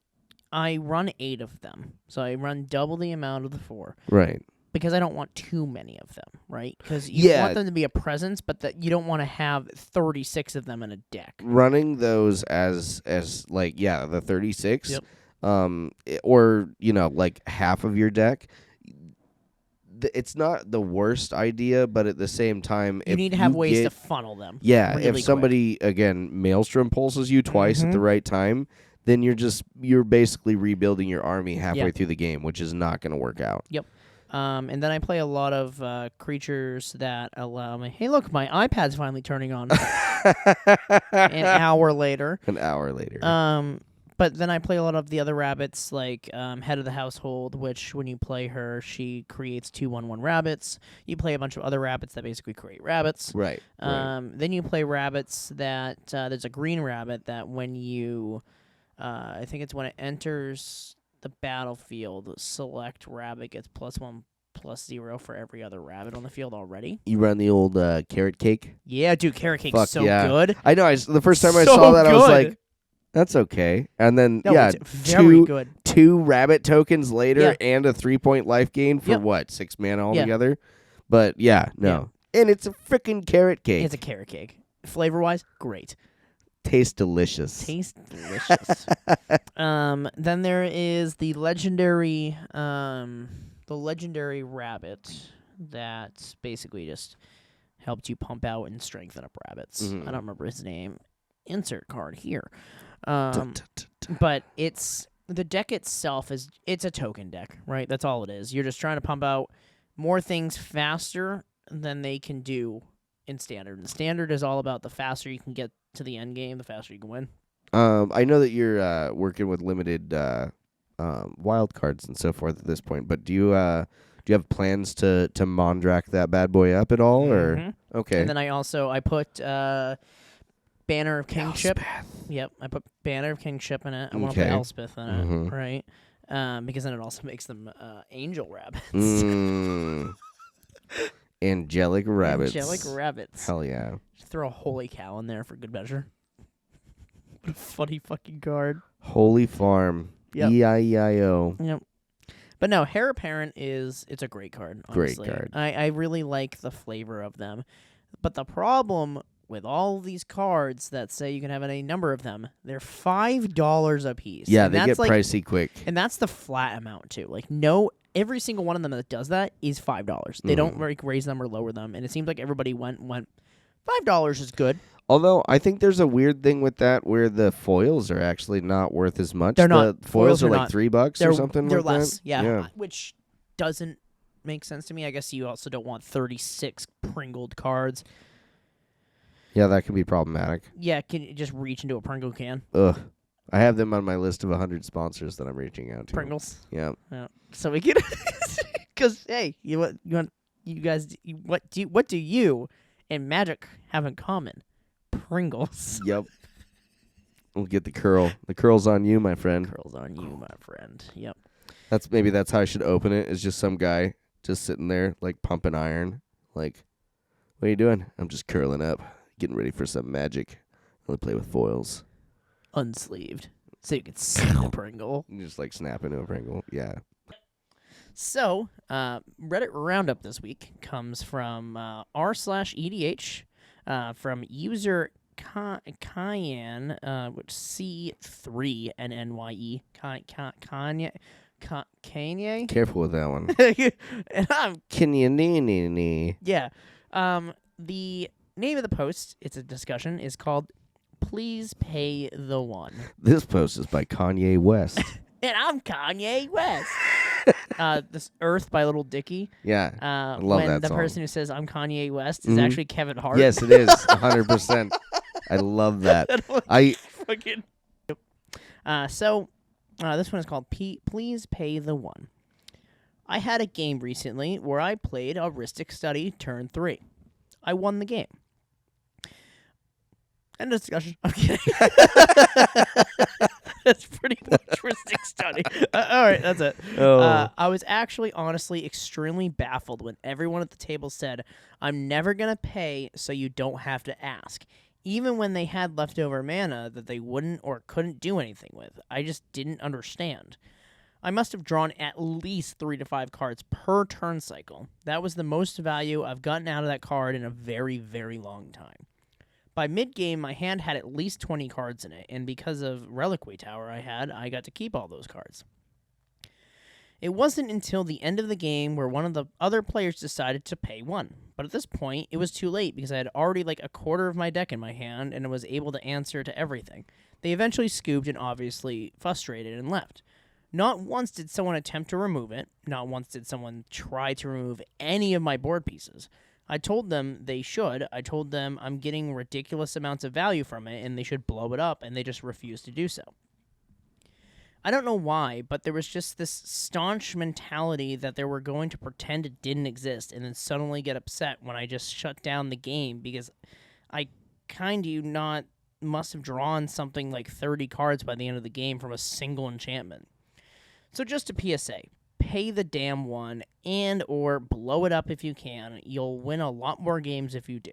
I run 8 of them, so I run double the amount of the 4. Right. Because I don't want too many of them, right? Because you want them to be a presence, but that you don't want to have 36 of them in a deck. Running those as like the 36, Yep. or like half of your deck. It's not the worst idea, but at the same time, you need to have ways to funnel them. Yeah, really if somebody again Maelstrom pulses you twice at the right time, then you're basically rebuilding your army halfway through the game, which is not going to work out. Yep. And then I play a lot of creatures that allow me. Hey, look, my iPad's finally turning on. An hour later. But then I play a lot of the other rabbits, like Head of the Household, which when you play her, she creates 2/1/1 rabbits. You play a bunch of other rabbits that basically create rabbits. Right. Then you play rabbits that there's a green rabbit that when you, I think it's when it enters the battlefield, select rabbit gets +1/+0 for every other rabbit on the field already. You run the old carrot cake? Yeah, dude, carrot cake's Fuck so yeah. good. I know. The first time I So saw that, I was good. like, that's okay. And then, No, it's very good. 2 rabbit tokens later Yeah. and a 3-point life gain for what, 6 mana altogether? But no. And it's a freaking carrot cake. It's a carrot cake. Flavor-wise, great. Tastes delicious. Then there is the legendary rabbit that basically just helped you pump out and strengthen up rabbits. I don't remember his name. Insert card here. But the deck itself it's a token deck, right? That's all it is. You're just trying to pump out more things faster than they can do in standard. And standard is all about the faster you can get to the end game, the faster you can win. I know that you're working with limited wild cards and so forth at this point, but do you have plans to Mondrak that bad boy up at all, or okay? And then I put Banner of Kingship. Elspeth. Yep, I put Banner of Kingship in it. I want to put Elspeth in it, right? Because then it also makes them angel rabbits. Angelic rabbits. Angelic rabbits. Hell yeah. Just throw a holy cow in there for good measure. What a funny fucking card. Holy Farm. Yep. E-I-E-I-O. Yep. But no, Heir Apparent it's a great card, honestly. Great card. I really like the flavor of them. But the problem with all these cards that say you can have any number of them, they're $5 a piece. Yeah, and they get like, pricey quick. And that's the flat amount too. Like every single one of them that does that is $5. They don't raise them or lower them, and it seems like everybody went $5 is good. Although I think there's a weird thing with that where the foils are actually not worth as much. They're not. The foils are like not. $3 or something. They're like less. that. Yeah, which doesn't make sense to me. I guess you also don't want 36 Pringled cards. Yeah, that can be problematic. Yeah, can you just reach into a Pringle can? Ugh. I have them on my list of 100 sponsors that I'm reaching out to. Pringles. Yeah. So we can, because hey, what do you and Magic have in common? Pringles. Yep. We'll get the curl. The curl's on you, my friend. Curls on you, my friend. Yep. That's how I should open it. Is just some guy just sitting there like pumping iron. Like, what are you doing? I'm just curling up, getting ready for some magic. I'm gonna play with foils. Unsleeved, so you can see the Pringle. You just like snap into a Pringle. Yeah. So, Reddit Roundup this week comes from r/EDH from user Cayenne, which C3NNYE, Kanye. Careful with that one. And I'm Kenyanini. yeah. The name of the post, it's a discussion, is called "Please Pay the One." This post is by Kanye West. And I'm Kanye West. This Earth by Little Dicky. Yeah, I love when that the song. person who says I'm Kanye West is actually Kevin Hart. Yes, it is 100%. I love that. Fucking. So this one is called Please Pay the One. I had a game recently where I played Heuristic Study Turn 3. I won the game. End of discussion. I'm kidding. That's pretty much Heuristic Study. All right, that's it. Oh. I was actually honestly extremely baffled when everyone at the table said, I'm never going to pay so you don't have to ask. Even when they had leftover mana that they wouldn't or couldn't do anything with. I just didn't understand. I must have drawn at least 3 to 5 cards per turn cycle. That was the most value I've gotten out of that card in a very, very long time. By mid-game, my hand had at least 20 cards in it, and because of Reliquary Tower I got to keep all those cards. It wasn't until the end of the game where one of the other players decided to pay 1. But at this point, it was too late because I had already like a quarter of my deck in my hand and was able to answer to everything. They eventually scooped and obviously frustrated and left. Not once did someone attempt to remove it. Not once did someone try to remove any of my board pieces. I told them they should. I told them I'm getting ridiculous amounts of value from it and they should blow it up, and they just refused to do so. I don't know why, but there was just this staunch mentality that they were going to pretend it didn't exist and then suddenly get upset when I just shut down the game because I must have drawn something like 30 cards by the end of the game from a single enchantment. So just a PSA, pay the damn one and or blow it up if you can. You'll win a lot more games if you do.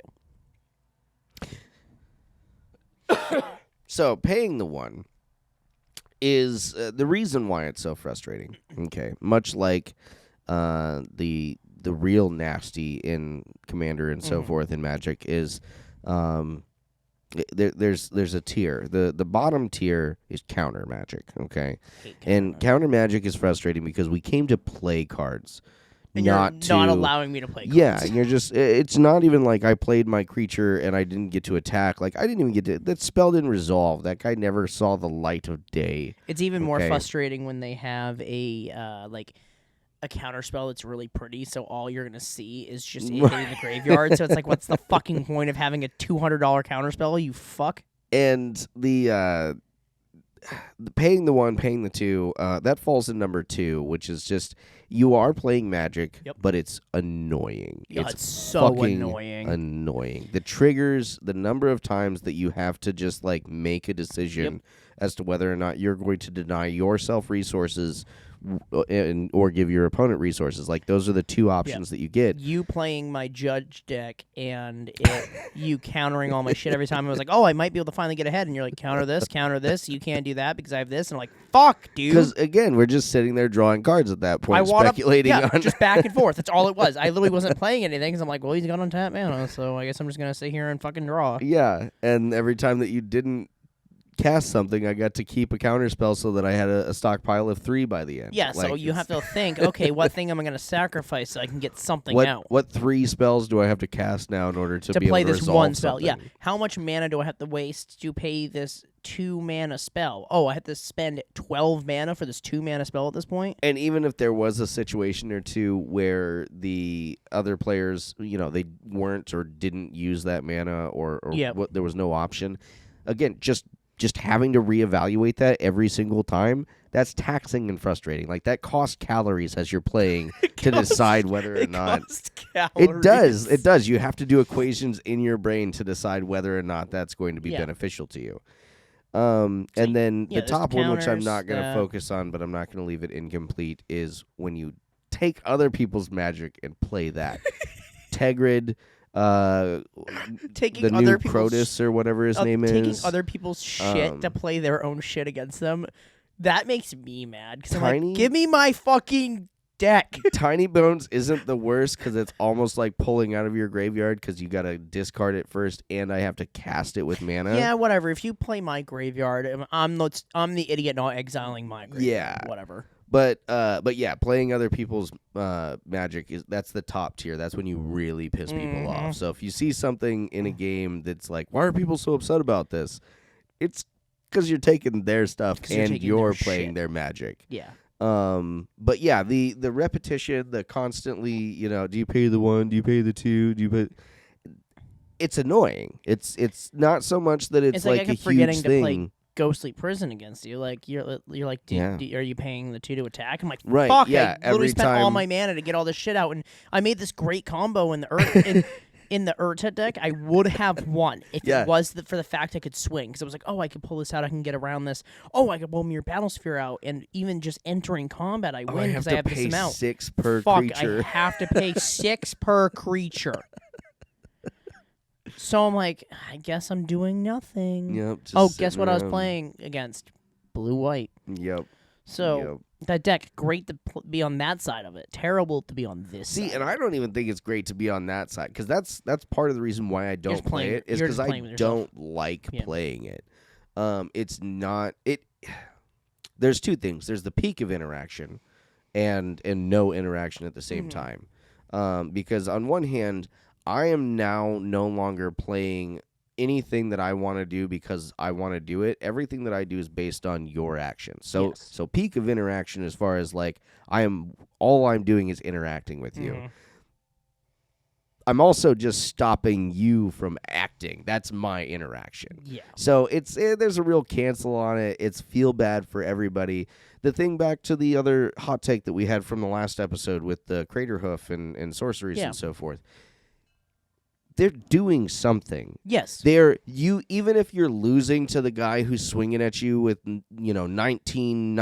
So paying the one is the reason why it's so frustrating. Okay, much like the real nasty in Commander and so forth in Magic is there's a tier. The bottom tier is counter Magic. Okay, and counter Magic is frustrating because we came to play cards. And not allowing me to play cards. Yeah, you're just, it's not even like I played my creature and I didn't get to attack. Like, I didn't even get to, that spell didn't resolve. That guy never saw the light of day. It's even more frustrating when they have a counter spell that's really pretty, so all you're going to see is just it hitting the graveyard. So it's like, what's the fucking point of having a $200 counter spell, you fuck? And the paying the one, paying the two, that falls in number 2, which is just, you are playing Magic, but it's annoying. Yeah, it's so annoying. The triggers, the number of times that you have to just like make a decision as to whether or not you're going to deny yourself resources or give your opponent resources. Like, those are the two options that you get. You playing my Judge deck and you countering all my shit every time. I was like, oh, I might be able to finally get ahead. And you're like, counter this. You can't do that because I have this. And I'm like, fuck, dude. Because, again, we're just sitting there drawing cards at that point, speculating on... just back and forth. That's all it was. I literally wasn't playing anything because I'm like, well, he's got untapped mana, so I guess I'm just going to sit here and fucking draw. Yeah, and every time that you didn't cast something, I got to keep a counter spell so that I had a stockpile of 3 by the end. Yeah, so you have to think, okay, what thing am I going to sacrifice so I can get something out? What 3 spells do I have to cast now in order to be play able to this resolve one spell? something? Yeah, how much mana do I have to waste to pay this 2 mana spell? Oh, I have to spend 12 mana for this 2 mana spell at this point? And even if there was a situation or two where the other players, they weren't or didn't use that mana or there was no option, again, just having to reevaluate that every single time, that's taxing and frustrating. Like, that costs calories as you're playing to decide whether or not. It does. You have to do equations in your brain to decide whether or not that's going to be beneficial to you. And then the top one, which I'm not going to focus on, but I'm not going to leave it incomplete, is when you take other people's Magic and play that. Tegrid, taking the new Crotus or whatever his name is. Taking other people's shit to play their own shit against them. That makes me mad. Because I'm like, give me my fucking deck. Tiny Bones isn't the worst because it's almost like pulling out of your graveyard because you got to discard it first, and I have to cast it with mana. Yeah, whatever. If you play my graveyard, I'm the idiot not exiling my graveyard. Yeah. Whatever. But yeah, playing other people's Magic that's the top tier. That's when you really piss people off. So if you see something in a game that's like, why are people so upset about this? It's because you're taking their stuff and you're playing their Magic. Yeah. But yeah, the repetition, the constantly, do you pay the 1? Do you pay the 2? Do you pay? It's annoying. It's not so much that it's like a huge thing. To play Ghostly Prison against you, like you're like, are you paying the 2 to attack? I'm like, right, fuck, yeah, I literally spent all my mana to get all this shit out, and I made this great combo in the in the Urta deck. I would have won if it was for the fact I could swing, because I was like, oh, I could pull this out, I can get around this. Oh, I could blow Mirror Battlesphere out, and even just entering combat, I win because I have this amount. 6 per fuck, creature. I have to pay 6 per creature. So I'm like, I guess I'm doing nothing. Yep. Guess what I was playing against? Blue-white. Yep. So that deck, great to be on that side of it. Terrible to be on this side. See, and I don't even think it's great to be on that side, because that's part of the reason why I don't play it, is because I don't like playing it. It's not it. There's two things. There's the peak of interaction, and no interaction at the same time. Because on one hand, I am now no longer playing anything that I want to do because I want to do it. Everything that I do is based on your actions. So peak of interaction, as far as like all I'm doing is interacting with you. I'm also just stopping you from acting. That's my interaction. Yeah. So there's a real cancel on it. It's feel bad for everybody. The thing, back to the other hot take that we had from the last episode with the Crater Hoof and sorceries and so forth. They're doing something. Yes. Even if you're losing to the guy who's swinging at you with 19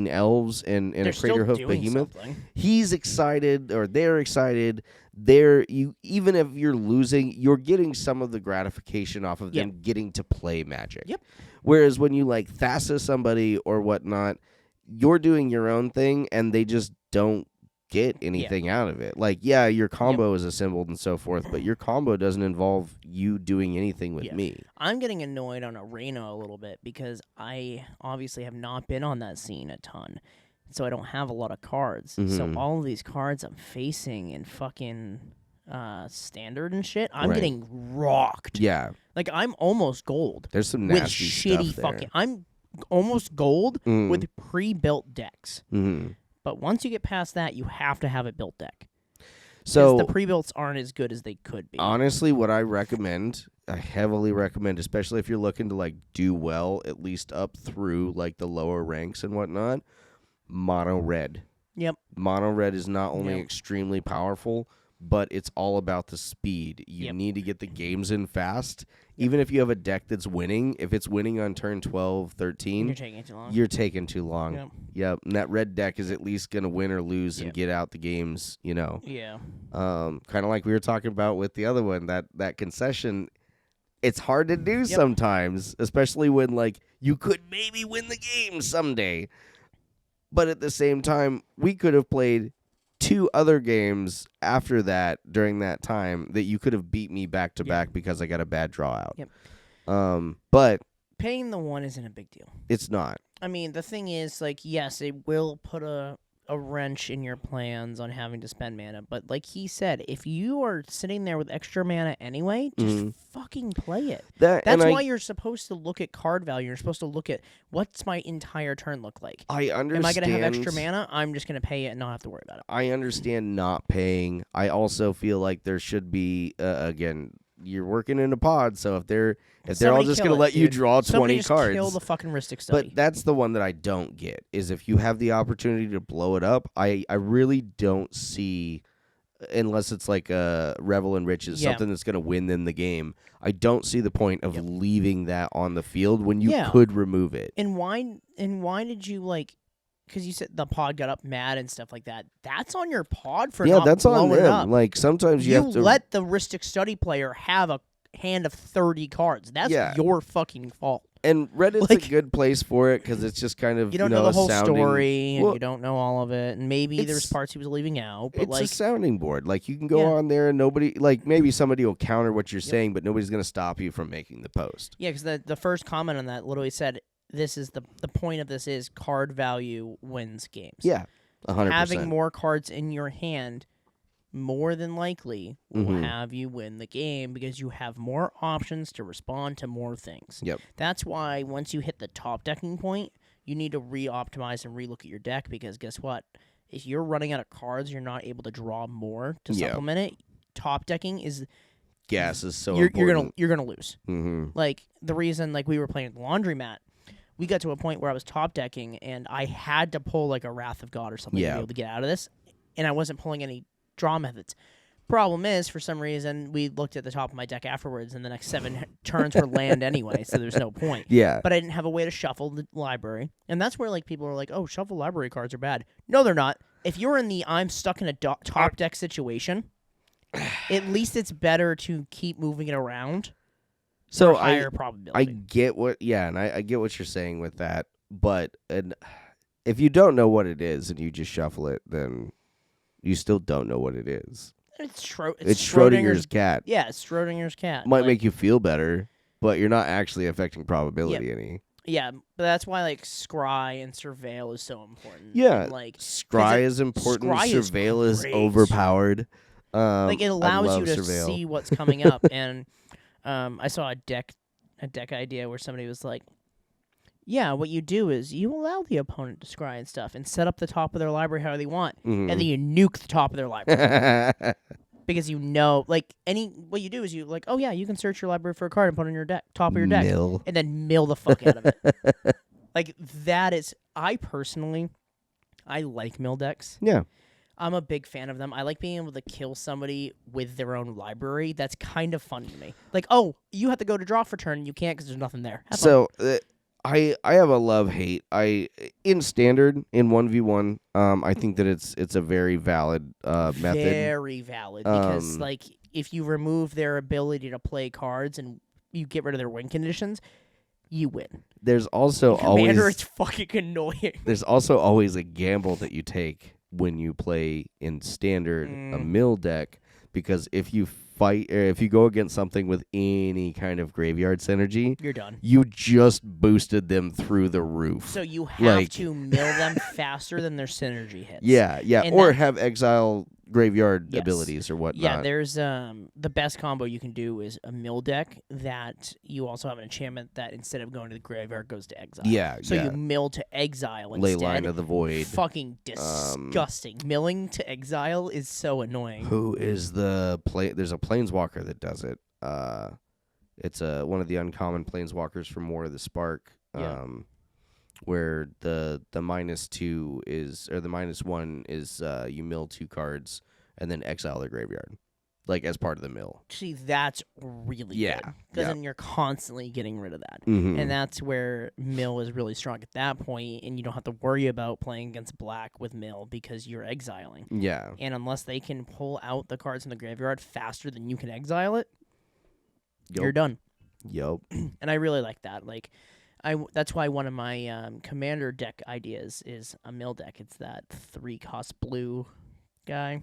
elves and a Crater Hoof behemoth, he's excited, or they're excited. Even if you're losing, you're getting some of the gratification off of them getting to play Magic. Yep. Whereas when you like Thassa somebody or whatnot, you're doing your own thing and they just don't get anything out of it. Like, your combo is assembled and so forth, but your combo doesn't involve you doing anything with me. I'm getting annoyed on Arena a little bit because I obviously have not been on that scene a ton, so I don't have a lot of cards. So all of these cards I'm facing in fucking standard and shit, I'm getting rocked. Yeah. Like, I'm almost gold. There's some nasty with shitty stuff there. I'm almost gold with pre-built decks. But once you get past that, you have to have a built deck. So the pre-builts aren't as good as they could be. Honestly, what I heavily recommend, especially if you're looking to like do well, at least up through like the lower ranks and whatnot, mono red. Yep. Mono red is not only extremely powerful, but it's all about the speed. You need to get the games in fast. Even if you have a deck that's winning, if it's winning on turn 12, 13, you're taking too long. You're taking too long. Yep. And that red deck is at least going to win or lose and get out the games, Yeah. Kind of like we were talking about with the other one, that concession. It's hard to do sometimes, especially when like you could maybe win the game someday. But at the same time, we could have played 2 other games after that during that time that you could have beat me back to back because I got a bad draw out. Yep. But paying the 1 isn't a big deal. It's not. I mean, the thing is, like, yes, it will put a wrench in your plans on having to spend mana, but like he said, if you are sitting there with extra mana anyway, just fucking play it. That's why you're supposed to look at card value. You're supposed to look at what's my entire turn look like. I understand. Am I going to have extra mana? I'm just going to pay it and not have to worry about it. I understand not paying. I also feel like there should be, again, you're working in a pod, so if they're all just going to let you draw 20 cards, kill the fucking Rhystic Study. But that's the one that I don't get, is if you have the opportunity to blow it up, I really don't see, unless it's like a Revel and Riches, something that's going to win them the game, I don't see the point of leaving that on the field when you could remove it. And why did you, like, because you said the pod got up mad and stuff like that. That's on your pod for not that's blowing on them. It up. Like, sometimes you have to let the Rhystic Study player have a hand of 30 cards. That's your fucking fault. And Reddit's Like- a good place for it because it's just kind of You don't know the whole sounding, story, and well, you don't know all of it, and maybe there's it's- parts he was leaving out. But it's like, a sounding board. Like you can go Yeah. on there and nobody, like maybe somebody will counter what you're saying, but nobody's gonna stop you from making the post. yeah, because the first comment on that literally said, "This is the point of this is card value wins games." Yeah, 100%. Having more cards in your hand more than likely will Mhm. have you win the game because you have more options to respond to more things. Yep. That's why once you hit the top decking point, you need to re-optimize and relook at your deck because guess what? If you're running out of cards, you're not able to draw more to Yeah. supplement it. Top decking is Gas is so you're important. you're gonna lose. Mm-hmm. Like the reason like we were playing the laundromat, we got to a point where I was top decking and I had to pull like a Wrath of God or something to Yeah. be able to get out of this, and I wasn't pulling any draw methods. Problem is, for some reason, we looked at the top of my deck afterwards, and the next 7 turns were land anyway, so there's no point. Yeah. But I didn't have a way to shuffle the library, and that's where like people are like, "Oh, shuffle library cards are bad." No, they're not. If you're in the I'm stuck in a top deck situation, at least it's better to keep moving it around. So for higher I probability. get what, and I get what you're saying with that, but if you don't know what it is and you just shuffle it, then you still don't know what it is. It's It's Schrodinger's cat. Yeah, it's Schrodinger's cat. Might Like, make you feel better, but you're not actually affecting probability any. Yeah, but that's why like scry and surveil is so important. Yeah, And, like Scry is important. Scry is Surveil is great. overpowered. it I allows love you to Surveil. see what's coming up. And I saw a deck idea where somebody was like, "Yeah, what you do is you allow the opponent to scry and stuff, and set up the top of their library how they want, Mhm. and then you nuke the top of their library." Because you know, like what you do is you like, oh yeah, you can search your library for a card and put it on your deck, top of your deck, Mill. and then mill the fuck out of it. Like that is, I personally, I like mill decks. Yeah. I'm a big fan of them. I like being able to kill somebody with their own library. That's kind of funny to me. Like, oh, you have to go to draw for turn, and you can't because there's nothing there. Have fun. So I have a love-hate. In standard in 1v1, I think that it's a very valid method. Very valid because Um, like if you remove their ability to play cards and you get rid of their win conditions, you win. There's also Commander, always it's fucking annoying. there's also always a gamble that you take when you play in standard a mill deck, because if you fight or if you go against something with any kind of graveyard synergy, You're done. you just boosted them through the roof. So you have Like- to mill them faster than their synergy hits. Yeah, And or that- have exile graveyard Yes. abilities or whatnot. Yeah, there's the best combo you can do is a mill deck that you also have an enchantment that instead of going to the graveyard goes to exile. Yeah, So yeah. you mill to exile Ley instead. Line of the Void. Fucking disgusting. Milling to exile is so annoying. Who is the There's a planeswalker that does it. It's one of the uncommon planeswalkers from War of the Spark. Yeah. Where the -2 is, or the -1 is, you mill 2 cards and then exile their graveyard, like as part of the mill. See, that's really Yeah, good. Because yeah. then you're constantly getting rid of that. Mm-hmm. And that's where mill is really strong at that point, and you don't have to worry about playing against black with mill because you're exiling. Yeah. And unless they can pull out the cards in the graveyard faster than you can exile it, you're done. Yup. And I really like that. Like, that's why one of my commander deck ideas is a mill deck. It's that 3-cost blue guy.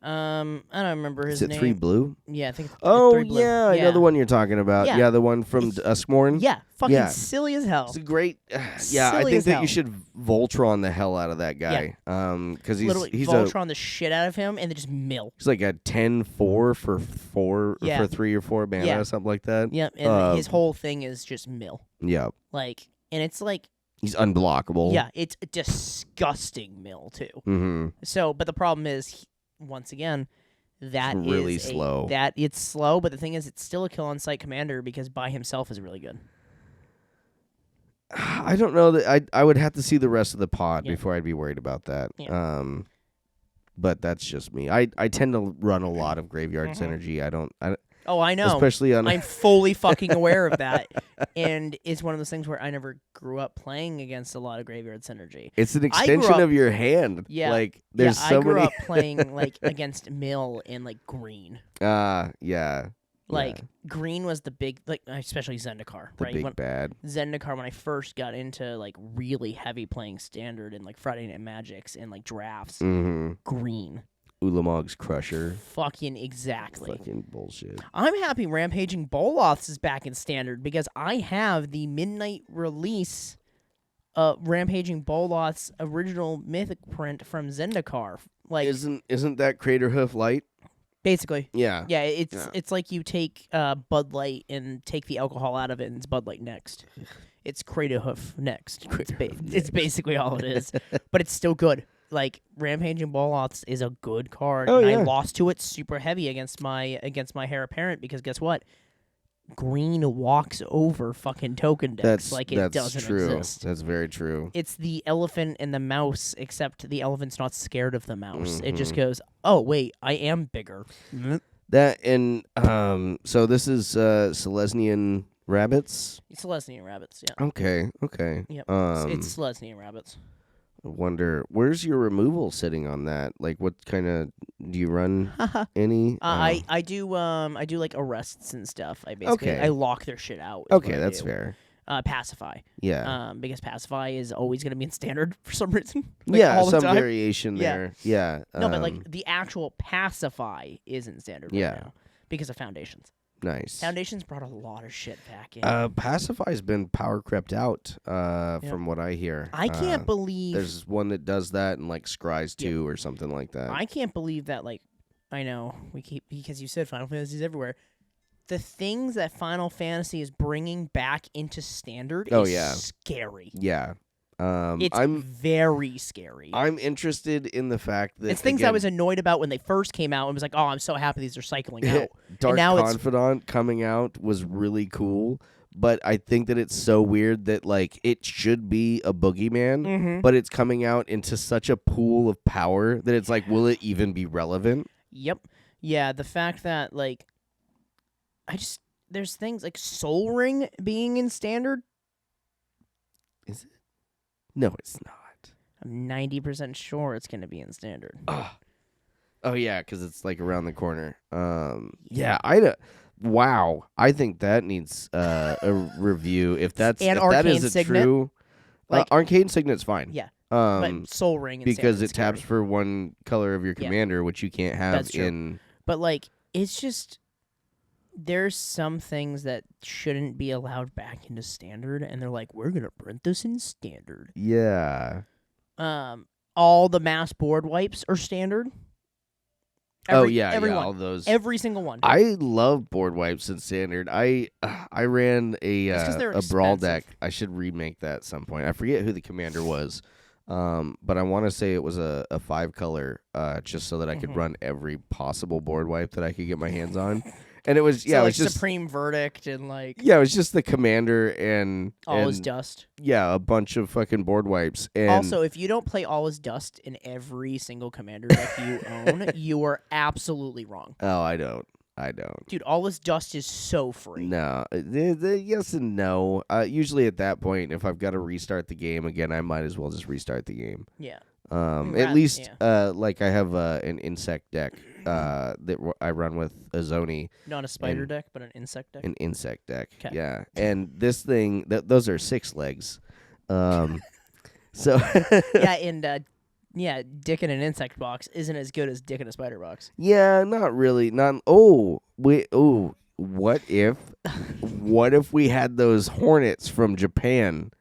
I don't remember his Is it name. 3 blue? Yeah, I think it's Oh, 3 blue. yeah, I know the one you're talking about. Yeah. Yeah, the one from Duskmorn. Yeah, fucking Yeah. silly as hell. It's a great. Yeah, I Silly think as that hell. you should Voltron the hell out of that guy. Because Literally he's Voltron the shit out of him and then just mill. he's like a 10-4 for 4 Yeah. for 3 or 4 mana Yeah. or something like that. Yep, and his whole thing is just mill. Yeah, Like, and it's like, he's unblockable. yeah, it's a disgusting mill too. Mm-hmm. So, but the problem is, once again, that It's really is slow. That it's slow, but the thing is, it's still a kill on sight commander because by himself is really good. I don't know that I would have to see the rest of the pod Yeah. before I'd be worried about that. Yeah. But that's just me. I tend to run a lot of graveyard synergy. I don't Oh, I know. especially on I'm fully fucking aware of that, and it's one of those things where I never grew up playing against a lot of graveyard synergy. it's an I grew extension up- of your hand. Yeah, Like there's yeah, so I grew many up playing like against mill and like green. yeah. Like, green was the big, like, especially Zendikar, The right? big bad. Zendikar, when I first got into, like, really heavy playing Standard and, like, Friday Night Magics and, like, drafts, green. Ulamog's Crusher. Fucking exactly. Fucking bullshit. I'm happy Rampaging Boloths is back in Standard because I have the midnight release Rampaging Boloths original mythic print from Zendikar. Like, Isn't that Craterhoof Light? basically. Yeah. Yeah, it's like you take Bud Light and take the alcohol out of it, and it's Bud Light next. It's Craterhoof next. It's basically all it is, but it's still good. Like, Rampaging Boloths is a good card, and I lost to it super heavy against my Heir Apparent because guess what? Green walks over fucking token decks like it doesn't true. exist. That's very true. It's the elephant and the mouse, except the elephant's not scared of the mouse. It just goes, oh wait, I am bigger. That and so this is Selesnian rabbits. Selesnian rabbits, yeah. Okay. Yep. It's Selesnian rabbits. I wonder where's your removal sitting on that? Like, what kind of do you run? Any? I do like arrests and stuff. I basically I lock their shit out. Okay, that's fair. Pacify. Yeah. Because Pacify is always going to be in Standard for some reason. Like, all the some time. variation there. Yeah. No, but like the actual Pacify is in Standard right now because of Foundations. Nice. Foundations brought a lot of shit back in. Pacify's been power crept out, from what I hear. I can't believe there's one that does that and like Scries 2 or something like that. I can't believe that. Like, I know because you said Final Fantasy's everywhere. The things that Final Fantasy is bringing back into Standard is scary. Yeah. It's very scary. I'm interested in the fact that it's things I was annoyed about when they first came out and was like, oh, I'm so happy these are cycling out. Dark Confidant coming out was really cool, but I think that it's so weird that like it should be a boogeyman, but it's coming out into such a pool of power that it's like, will it even be relevant? Yep. Yeah, the fact that like there's things like Soul Ring being in Standard. Is it? No, it's not. I'm 90% sure it's going to be in Standard. Oh yeah, because it's like around the corner. Wow, I think that needs a review. If that is a Signet, true, like, Arcane Signet's fine. Yeah, but Soul Ring because it taps for one color of your commander, which you can't have That's true. in. But like, it's just there's some things that shouldn't be allowed back into Standard, and they're like, we're gonna print this in Standard. Yeah. All the mass board wipes are Standard. Everyone. All those. Every single one. I love board wipes in Standard. I ran a brawl deck. I should remake that at some point. I forget who the commander was, but I want to say it was a 5-color, just so that I could run every possible board wipe that I could get my hands on. And it was it was just Supreme Verdict and like it was just the commander and All Is Dust. Yeah, a bunch of fucking board wipes. And also, if you don't play All Is Dust in every single commander deck you own, you are absolutely wrong. Oh, I don't. Dude, All Is Dust is so free. No, yes and no. Usually at that point, if I've got to restart the game again, I might as well just restart the game. Yeah. At least, like I have an insect deck that I run with Azoni. Not a spider deck, but an insect deck. An insect deck. Kay. Yeah, and this thing, those are 6 legs. So yeah, and Dick in an insect box isn't as good as Dick in a spider box. Yeah, not really. What if we had those hornets from Japan?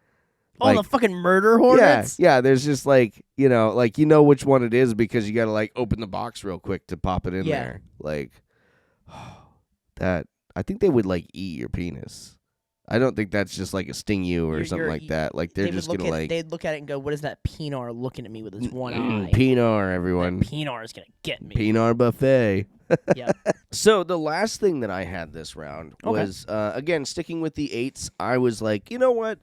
Oh, the fucking murder hornets? Yeah, there's just like, you know which one it is because you got to like open the box real quick to pop it in there. Like, that, I think they would like eat your penis. I don't think that's just like a sting you or something like that. Like they're just going to like... They'd look at it and go, what is that Pinar looking at me with his one eye? Pinar, everyone. Pinar is going to get me. Pinar buffet. Yeah. So the last thing that I had this round was, again, sticking with the 8s, I was like, you know what?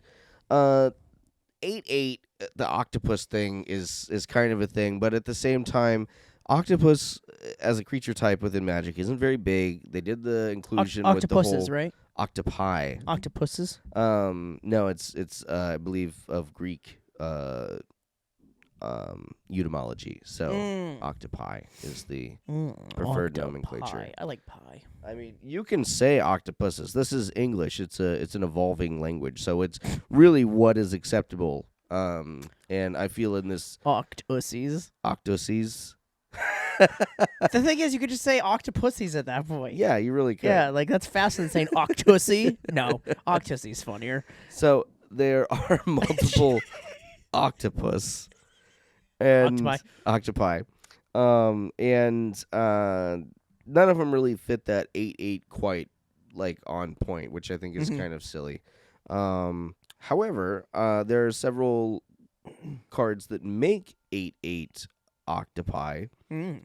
8/8, the octopus thing is kind of a thing, but at the same time, octopus as a creature type within Magic isn't very big. They did the inclusion with the whole octopuses, right? Octopi. Octopuses? No, it's I believe of Greek etymology. So octopi is the preferred nomenclature. I like pie. I mean, you can say octopuses. This is English. It's an evolving language, so it's really what is acceptable. And I feel in this Octusies. octoses. The thing is, you could just say octopussies at that point. Yeah, you really could. Yeah, like that's faster than saying octusy. No, octusy's funnier. So there are multiple octopus and octopi. And none of them really fit that 8-8 quite like on point, which I think is kind of silly. However, there are several cards that make 8-8 octopi,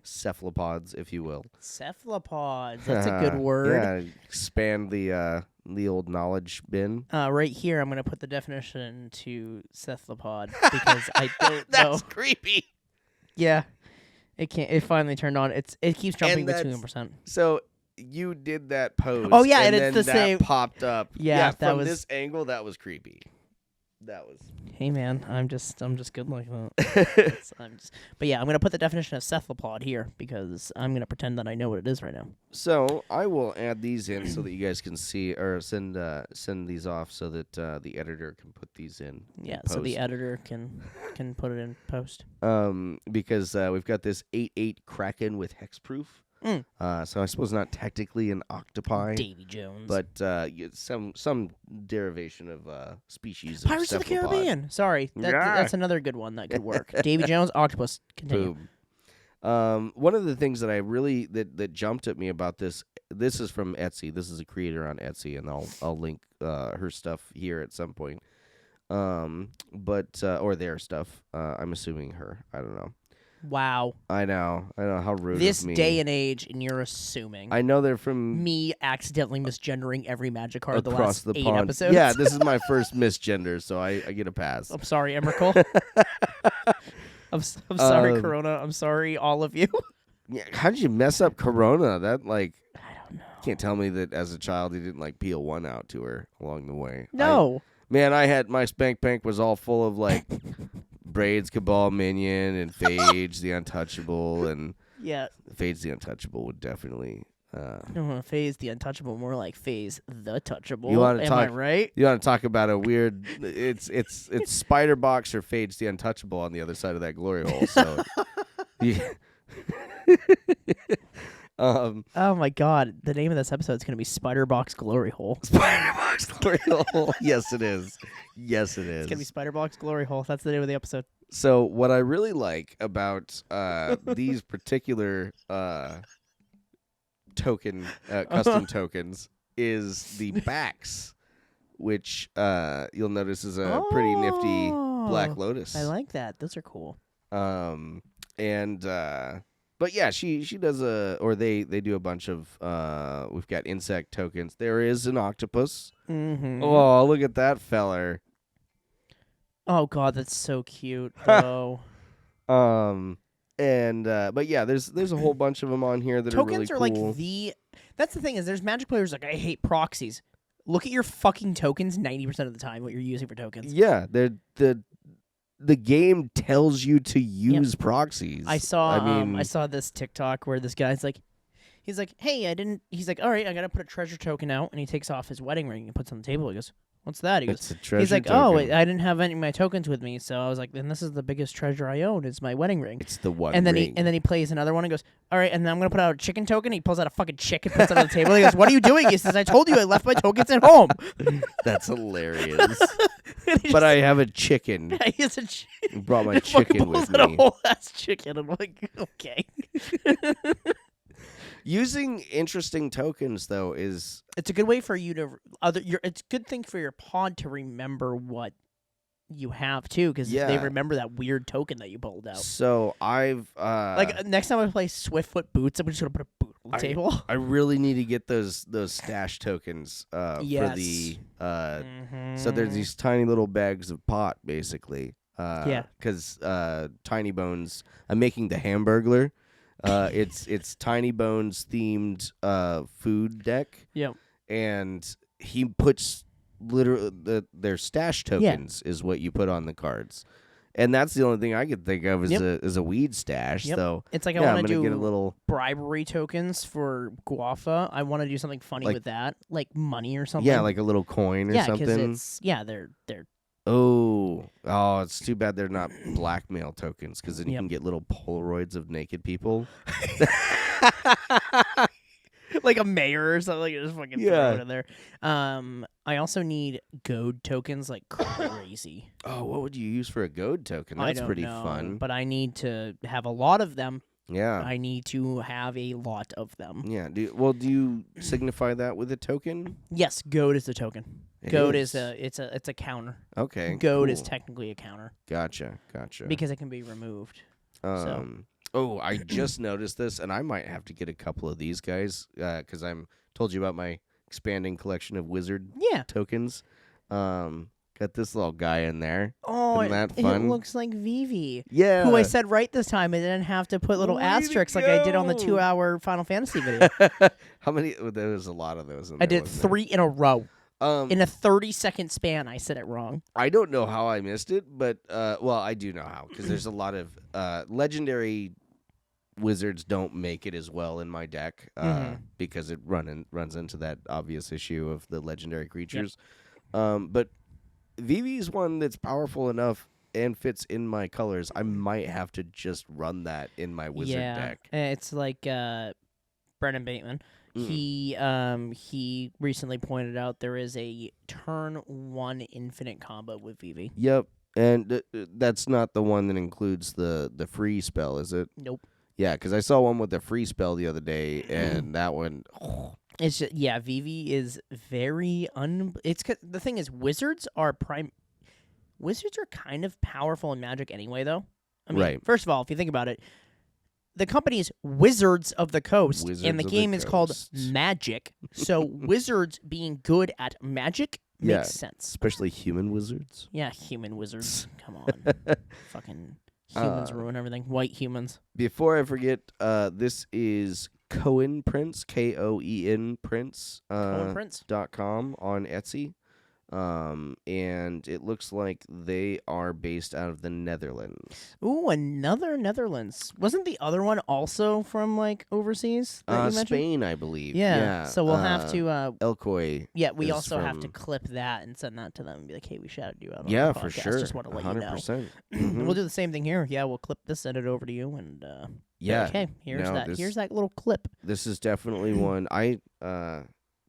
cephalopods, if you will. Cephalopods. That's a good word. Yeah, expand the old knowledge bin. Right here, I'm gonna put the definition to cephalopod because I don't know. That's creepy. Yeah, it can't. It finally turned on. It keeps jumping And between 2%. So you did that pose. Oh, yeah, and then it's the that same. Popped up. Yeah, that from was this angle. That was creepy. That was. Hey man, I'm just good like that. But yeah, I'm gonna put the definition of cephalopod here because I'm gonna pretend that I know what it is right now. So I will add these in so that you guys can see or send these off so that the editor can put these in. Yeah, post. so the editor can put it in post. Because we've got this 8-8 Kraken with hexproof. So I suppose not technically an octopi, Davy Jones, but some derivation of species Pirates of the cephalopod. Caribbean. Sorry, that's another good one that could work. Davy Jones, octopus. Continue. Boom. One of the things that I really that jumped at me about this is from Etsy. This is a creator on Etsy, and I'll link her stuff here at some point. Or their stuff. I'm assuming her. I don't know. Wow. I know how rude This of me. day and age, and you're assuming. I know they're from me accidentally misgendering every Magic card across the last the 8 pond. episodes. Yeah, this is my first misgender, so I get a pass. I'm sorry, Emrakul. I'm sorry, Corona. I'm sorry, all of you. Yeah, how did you mess up Corona? That I don't know. can't tell me that as a child he didn't peel one out to her along the way. No. I had my spank bank was all full of Braids, Cabal, Minion, and Phage the Untouchable, and Yeah. Phage the Untouchable would definitely. I don't want to phase the untouchable, more like phase the touchable. You want to Am I right? You want to talk about a weird? It's Spiderbox or Phage the Untouchable on the other side of that glory hole. So, yeah. Oh my god, the name of this episode is going to be Spiderbox Glory Hole. Spiderbox glory hole. Yes, it is. Yes, it is. It's going to be Spiderbox Glory Hole. That's the name of the episode. So, what I really like about these particular custom tokens is the backs, which you'll notice is a pretty nifty Black Lotus. I like that. Those are cool. But yeah, she does they do a bunch of we've got insect tokens. There is an octopus. Mm-hmm. Oh, look at that feller. Oh god, that's so cute. Oh. But yeah, there's a whole bunch of them on here that tokens are really cool. cool. That's the thing is there's Magic players like I hate proxies. Look at your fucking tokens 90% of the time what you're using for tokens. Yeah, the game tells you to use proxies. I saw this TikTok where this guy's like, he's like, hey, he's like, all right, I gotta put a treasure token out, and he takes off his wedding ring and puts it on the table. He goes, what's that? He goes, it's a treasure he's like, token. oh, I didn't have any of my tokens with me, so I was like, then this is the biggest treasure I own is my wedding ring. It's the one and then ring. he plays another one and goes, all right, and then I'm gonna put out a chicken token. He pulls out a fucking chicken, puts it on the table. He goes, what are you doing? He says, I told you I left my tokens at home. That's hilarious. But I have a chicken. Yeah, he has a chicken. Brought my chicken with me. A whole ass chicken. I'm like, okay. Using interesting tokens though is it's a good way for you to it's a good thing for your pod to remember what you have too, because they remember that weird token that you pulled out. So I've like next time I play Swiftfoot Boots, I'm just gonna put a boot on the table. I really need to get those stash tokens yes. for the so there's these tiny little bags of pot basically. Because Tiny Bones, I'm making the Hamburglar. It's Tiny Bones themed food deck. Yep. And he puts literally their stash tokens is what you put on the cards. And that's the only thing I could think of is a weed stash. Yep. So It's like I I'm want to gonna do get a little bribery tokens for Guafa. I want to do something funny Like- with that, like money or something. yeah, like a little coin or yeah, something. it's they're Oh, it's too bad they're not blackmail tokens because then you Yep. can get little Polaroids of naked people. like a mayor or something. Like, just fucking throw Yeah. it in there. I also need goad tokens like crazy. Oh, what would you use for a goad token? I That's don't pretty know, fun. but I need to have a lot of them. Yeah. I need to have a lot of them. Yeah. Do you signify that with a token? Yes, goad is the token. It Goad is it's a counter. Okay. Goad is cool. technically a counter Gotcha. because it can be removed. Oh, I just noticed this, and I might have to get a couple of these guys because I'm told you about my expanding collection of wizard Yeah. tokens. Got this little guy in there. Oh, Isn't that it fun? looks like Vivi. Yeah. Who I said right this time. I didn't have to put little Way to asterisks like I did on the go. 2-hour Final Fantasy video. How many? There was a lot of those. In I there, did wasn't there? 3 in a row. In In a 30-second span, I said it wrong. I don't know how I missed it, but well, I do know how because there's a lot of legendary wizards don't make it as well in my deck because it runs into that obvious issue of the legendary creatures. But Vivi's one that's powerful enough and fits in my colors. I might have to just run that in my wizard deck. It's like Brennan Bateman. He recently pointed out there is a turn 1 infinite combo with Vivi. Yep, and that's not the one that includes the free spell, is it? Nope. Yeah, because I saw one with the free spell the other day, and that one. It's just, Vivi is very it's the thing is wizards are kind of powerful in Magic anyway though. I mean, Right. First of all, if you think about it, the company's Wizards of the Coast Wizards and the of game the is called Coast. Magic. So wizards being good at magic Yeah. makes sense. Especially human wizards. Yeah, human wizards. Come on. Fucking humans ruin everything. White humans. Before I forget, this is Cohen Prince, Koen Prince. Cohen Prince. .com on Etsy. And it looks like they are based out of the Netherlands. Ooh, another Netherlands. Wasn't the other one also from like overseas? That you mentioned? Spain, I believe. Yeah. So we'll have to. Elkoy. Yeah, we is also have to from- clip that and send that to them and be like, "Hey, we shouted you out." On Yeah, the for podcast. sure. Just want to let you know. 100%. We'll do the same thing here. Yeah, we'll clip this, send it over to you, and Yeah. okay, here's no, that. this- Here's that little clip. This is definitely one. I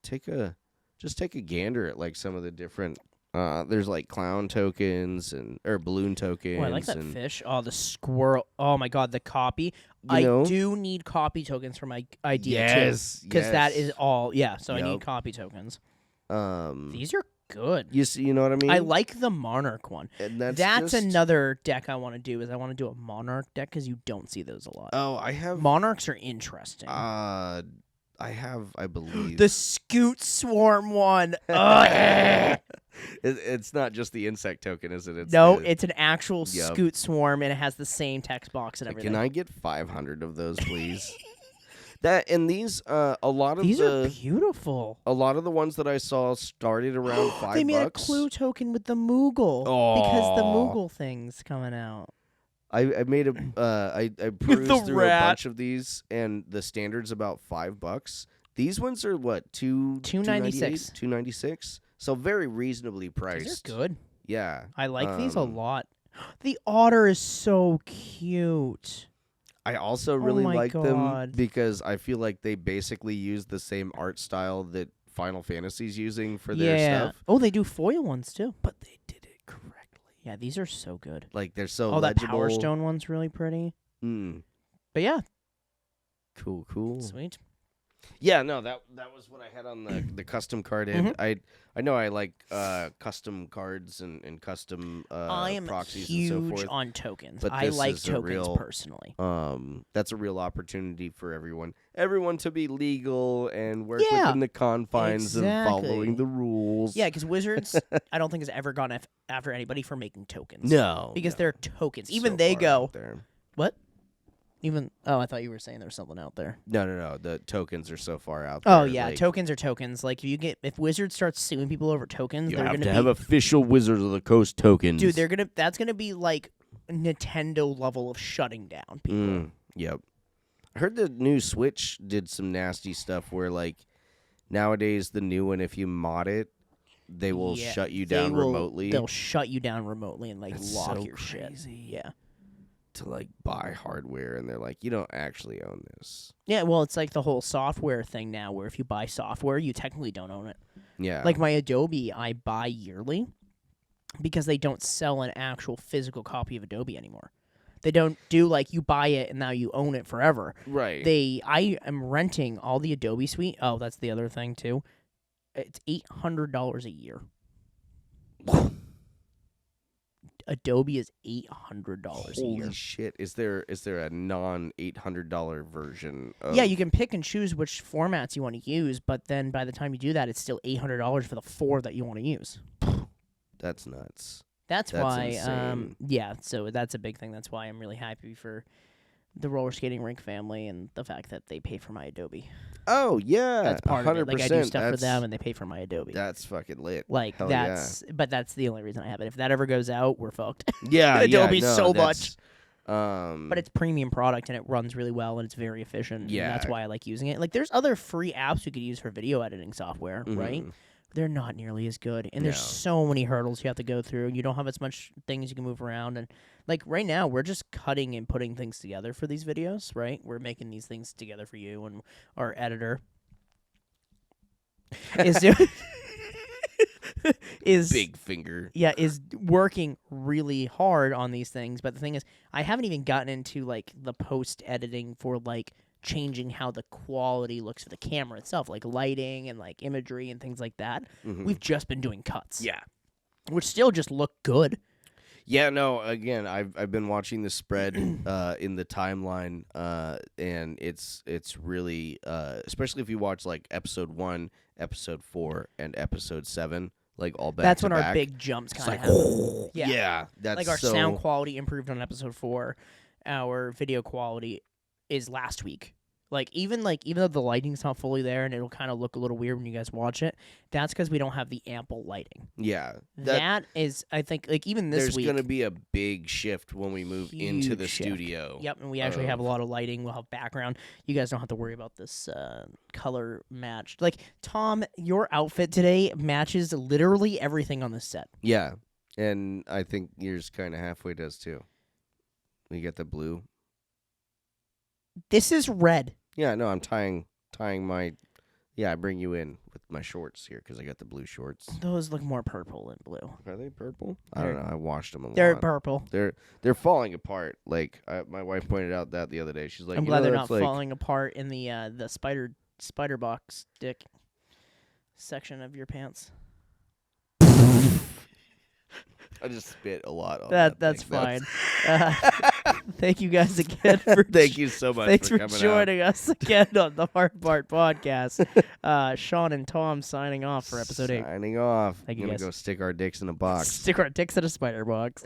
take a gander at like some of the different. There's like clown tokens or balloon tokens. Oh, I like that and, fish. Oh, the squirrel. Oh my god, the copy. You know? I do need copy tokens for my idea Yes, too, because that yes. is all. Yeah, so I Yup. need copy tokens. Um, These are good. you see, you know what I mean? I like the Monarch one. And that's That's just- another deck I want to do. Is I want to do a Monarch deck because you don't see those a lot. Oh, I have. Monarchs are interesting. I believe The Scoot Swarm one. Ugh. it's not just the insect token, is it? It's No, the- it's an actual Yup. Scoot Swarm, and it has the same text box and everything. Can I get 500 of those, please? That and these a lot of These are the beautiful. a lot of the ones that I saw started around $5. They made a clue token with the Moogle because the Aw. Moogle thing's coming out. I made a I perused through rat. a bunch of these, and the standard's about $5. These ones are what $2.96. $2.96. So very reasonably These priced. are good. Yeah, I like these a lot. The otter is so cute. I also really my like them God. because I feel like they basically use the same art style that Final Fantasy's using for their stuff, Oh, they do foil ones too. but they did it correctly. Yeah, these are so good. Like they're so Oh, that legible. Power Stone one's really pretty. Mm, But yeah, cool. sweet. Yeah, no, that was what I had on the custom card end. Mm-hmm. I know I like custom cards and custom I am proxies huge and so forth. on tokens. But I this like is a tokens real- personally. That's a real opportunity for everyone to be legal and work Yeah, within the confines of following exactly. the rules. Yeah, because Wizards, I don't think has ever gone after anybody for making tokens. No, because no. they're tokens. Even So they far go, out there. what? I thought you were saying there was something out there. No. The tokens are so far out there. Oh yeah, like, tokens are tokens. Like if Wizards starts suing people over tokens, you they're have gonna to be have official Wizards of the Coast tokens. dude. That's gonna be like Nintendo level of shutting down people. Yep. I heard the new Switch did some nasty stuff where, like, nowadays the new one, if you mod it, they will shut you down remotely. They'll shut you down remotely and, like, That's lock so your crazy. shit. Yeah. To, like, buy hardware, and they're like, you don't actually own this. Yeah, well, it's like the whole software thing now where if you buy software, you technically don't own it. Yeah. Like my Adobe, I buy yearly because they don't sell an actual physical copy of Adobe anymore. They don't do like you buy it and now you own it forever. Right. I am renting all the Adobe suite. Oh, that's the other thing too. It's $800 a year. Adobe is $800 a year. Holy shit! Is there a non-$800 version? Of... Yeah, you can pick and choose which formats you want to use, but then by the time you do that, it's still $800 for the 4 that you want to use. That's nuts. That's why, insane. yeah. So that's a big thing. That's why I'm really happy for the roller skating rink family and the fact that they pay for my Adobe. Oh yeah, That's part 100%. of it. Like I do stuff for them, and they pay for my Adobe. That's fucking lit. Like Hell but that's the only reason I have it. If that ever goes out, we're fucked. Yeah, Adobe no, so that's, much. But it's premium product and it runs really well and it's very efficient. Yeah, and that's why I like using it. Like there's other free apps you could use for video editing software, right? They're not nearly as good, and there's so many hurdles you have to go through. You don't have as much things you can move around, and like right now, we're just cutting and putting things together for these videos, right? We're making these things together for you, and our editor is doing is big finger. Yeah, is working really hard on these things. But the thing is, I haven't even gotten into like the post editing for like changing how the quality looks for the camera itself, like lighting and like imagery and things like that. We've just been doing cuts. Yeah. Which still just look good. Yeah, no, again, I've been watching the spread in the timeline, and it's really, especially if you watch like episode 1, episode 4, and episode 7, like all back That's to when back. our big jumps kind of like, happen. Yeah, that's like our so... sound quality improved on episode 4. Our video quality is last week. Even though the lighting's not fully there and it'll kind of look a little weird when you guys watch it, that's because we don't have the ample lighting. Yeah. That is, I think, like even this there's week. There's going to be a big shift when we move into the shift. studio. Yep, and we actually have a lot of lighting. We'll have background. You guys don't have to worry about this color match. Like, Tom, your outfit today matches literally everything on the set. Yeah, and I think yours kind of halfway does too. You get the blue. This is red. Yeah, no, I'm tying my... Yeah, I bring you in with my shorts here because I got the blue shorts. Those look more purple than blue. Are they purple? I don't know. I washed them a lot. They're purple. They're falling apart. Like my wife pointed out that the other day. She's like, I'm glad they're not falling apart in the Spiderbox stick section of your pants. I just spit a lot on that's fine. Thank you guys again for thank you so much. Thanks for for joining us again on the Hard Part Podcast. Sean and Tom signing off for episode 8. Signing off. Thank you We're guys. gonna go stick our dicks in a box. Stick our dicks in a spider box.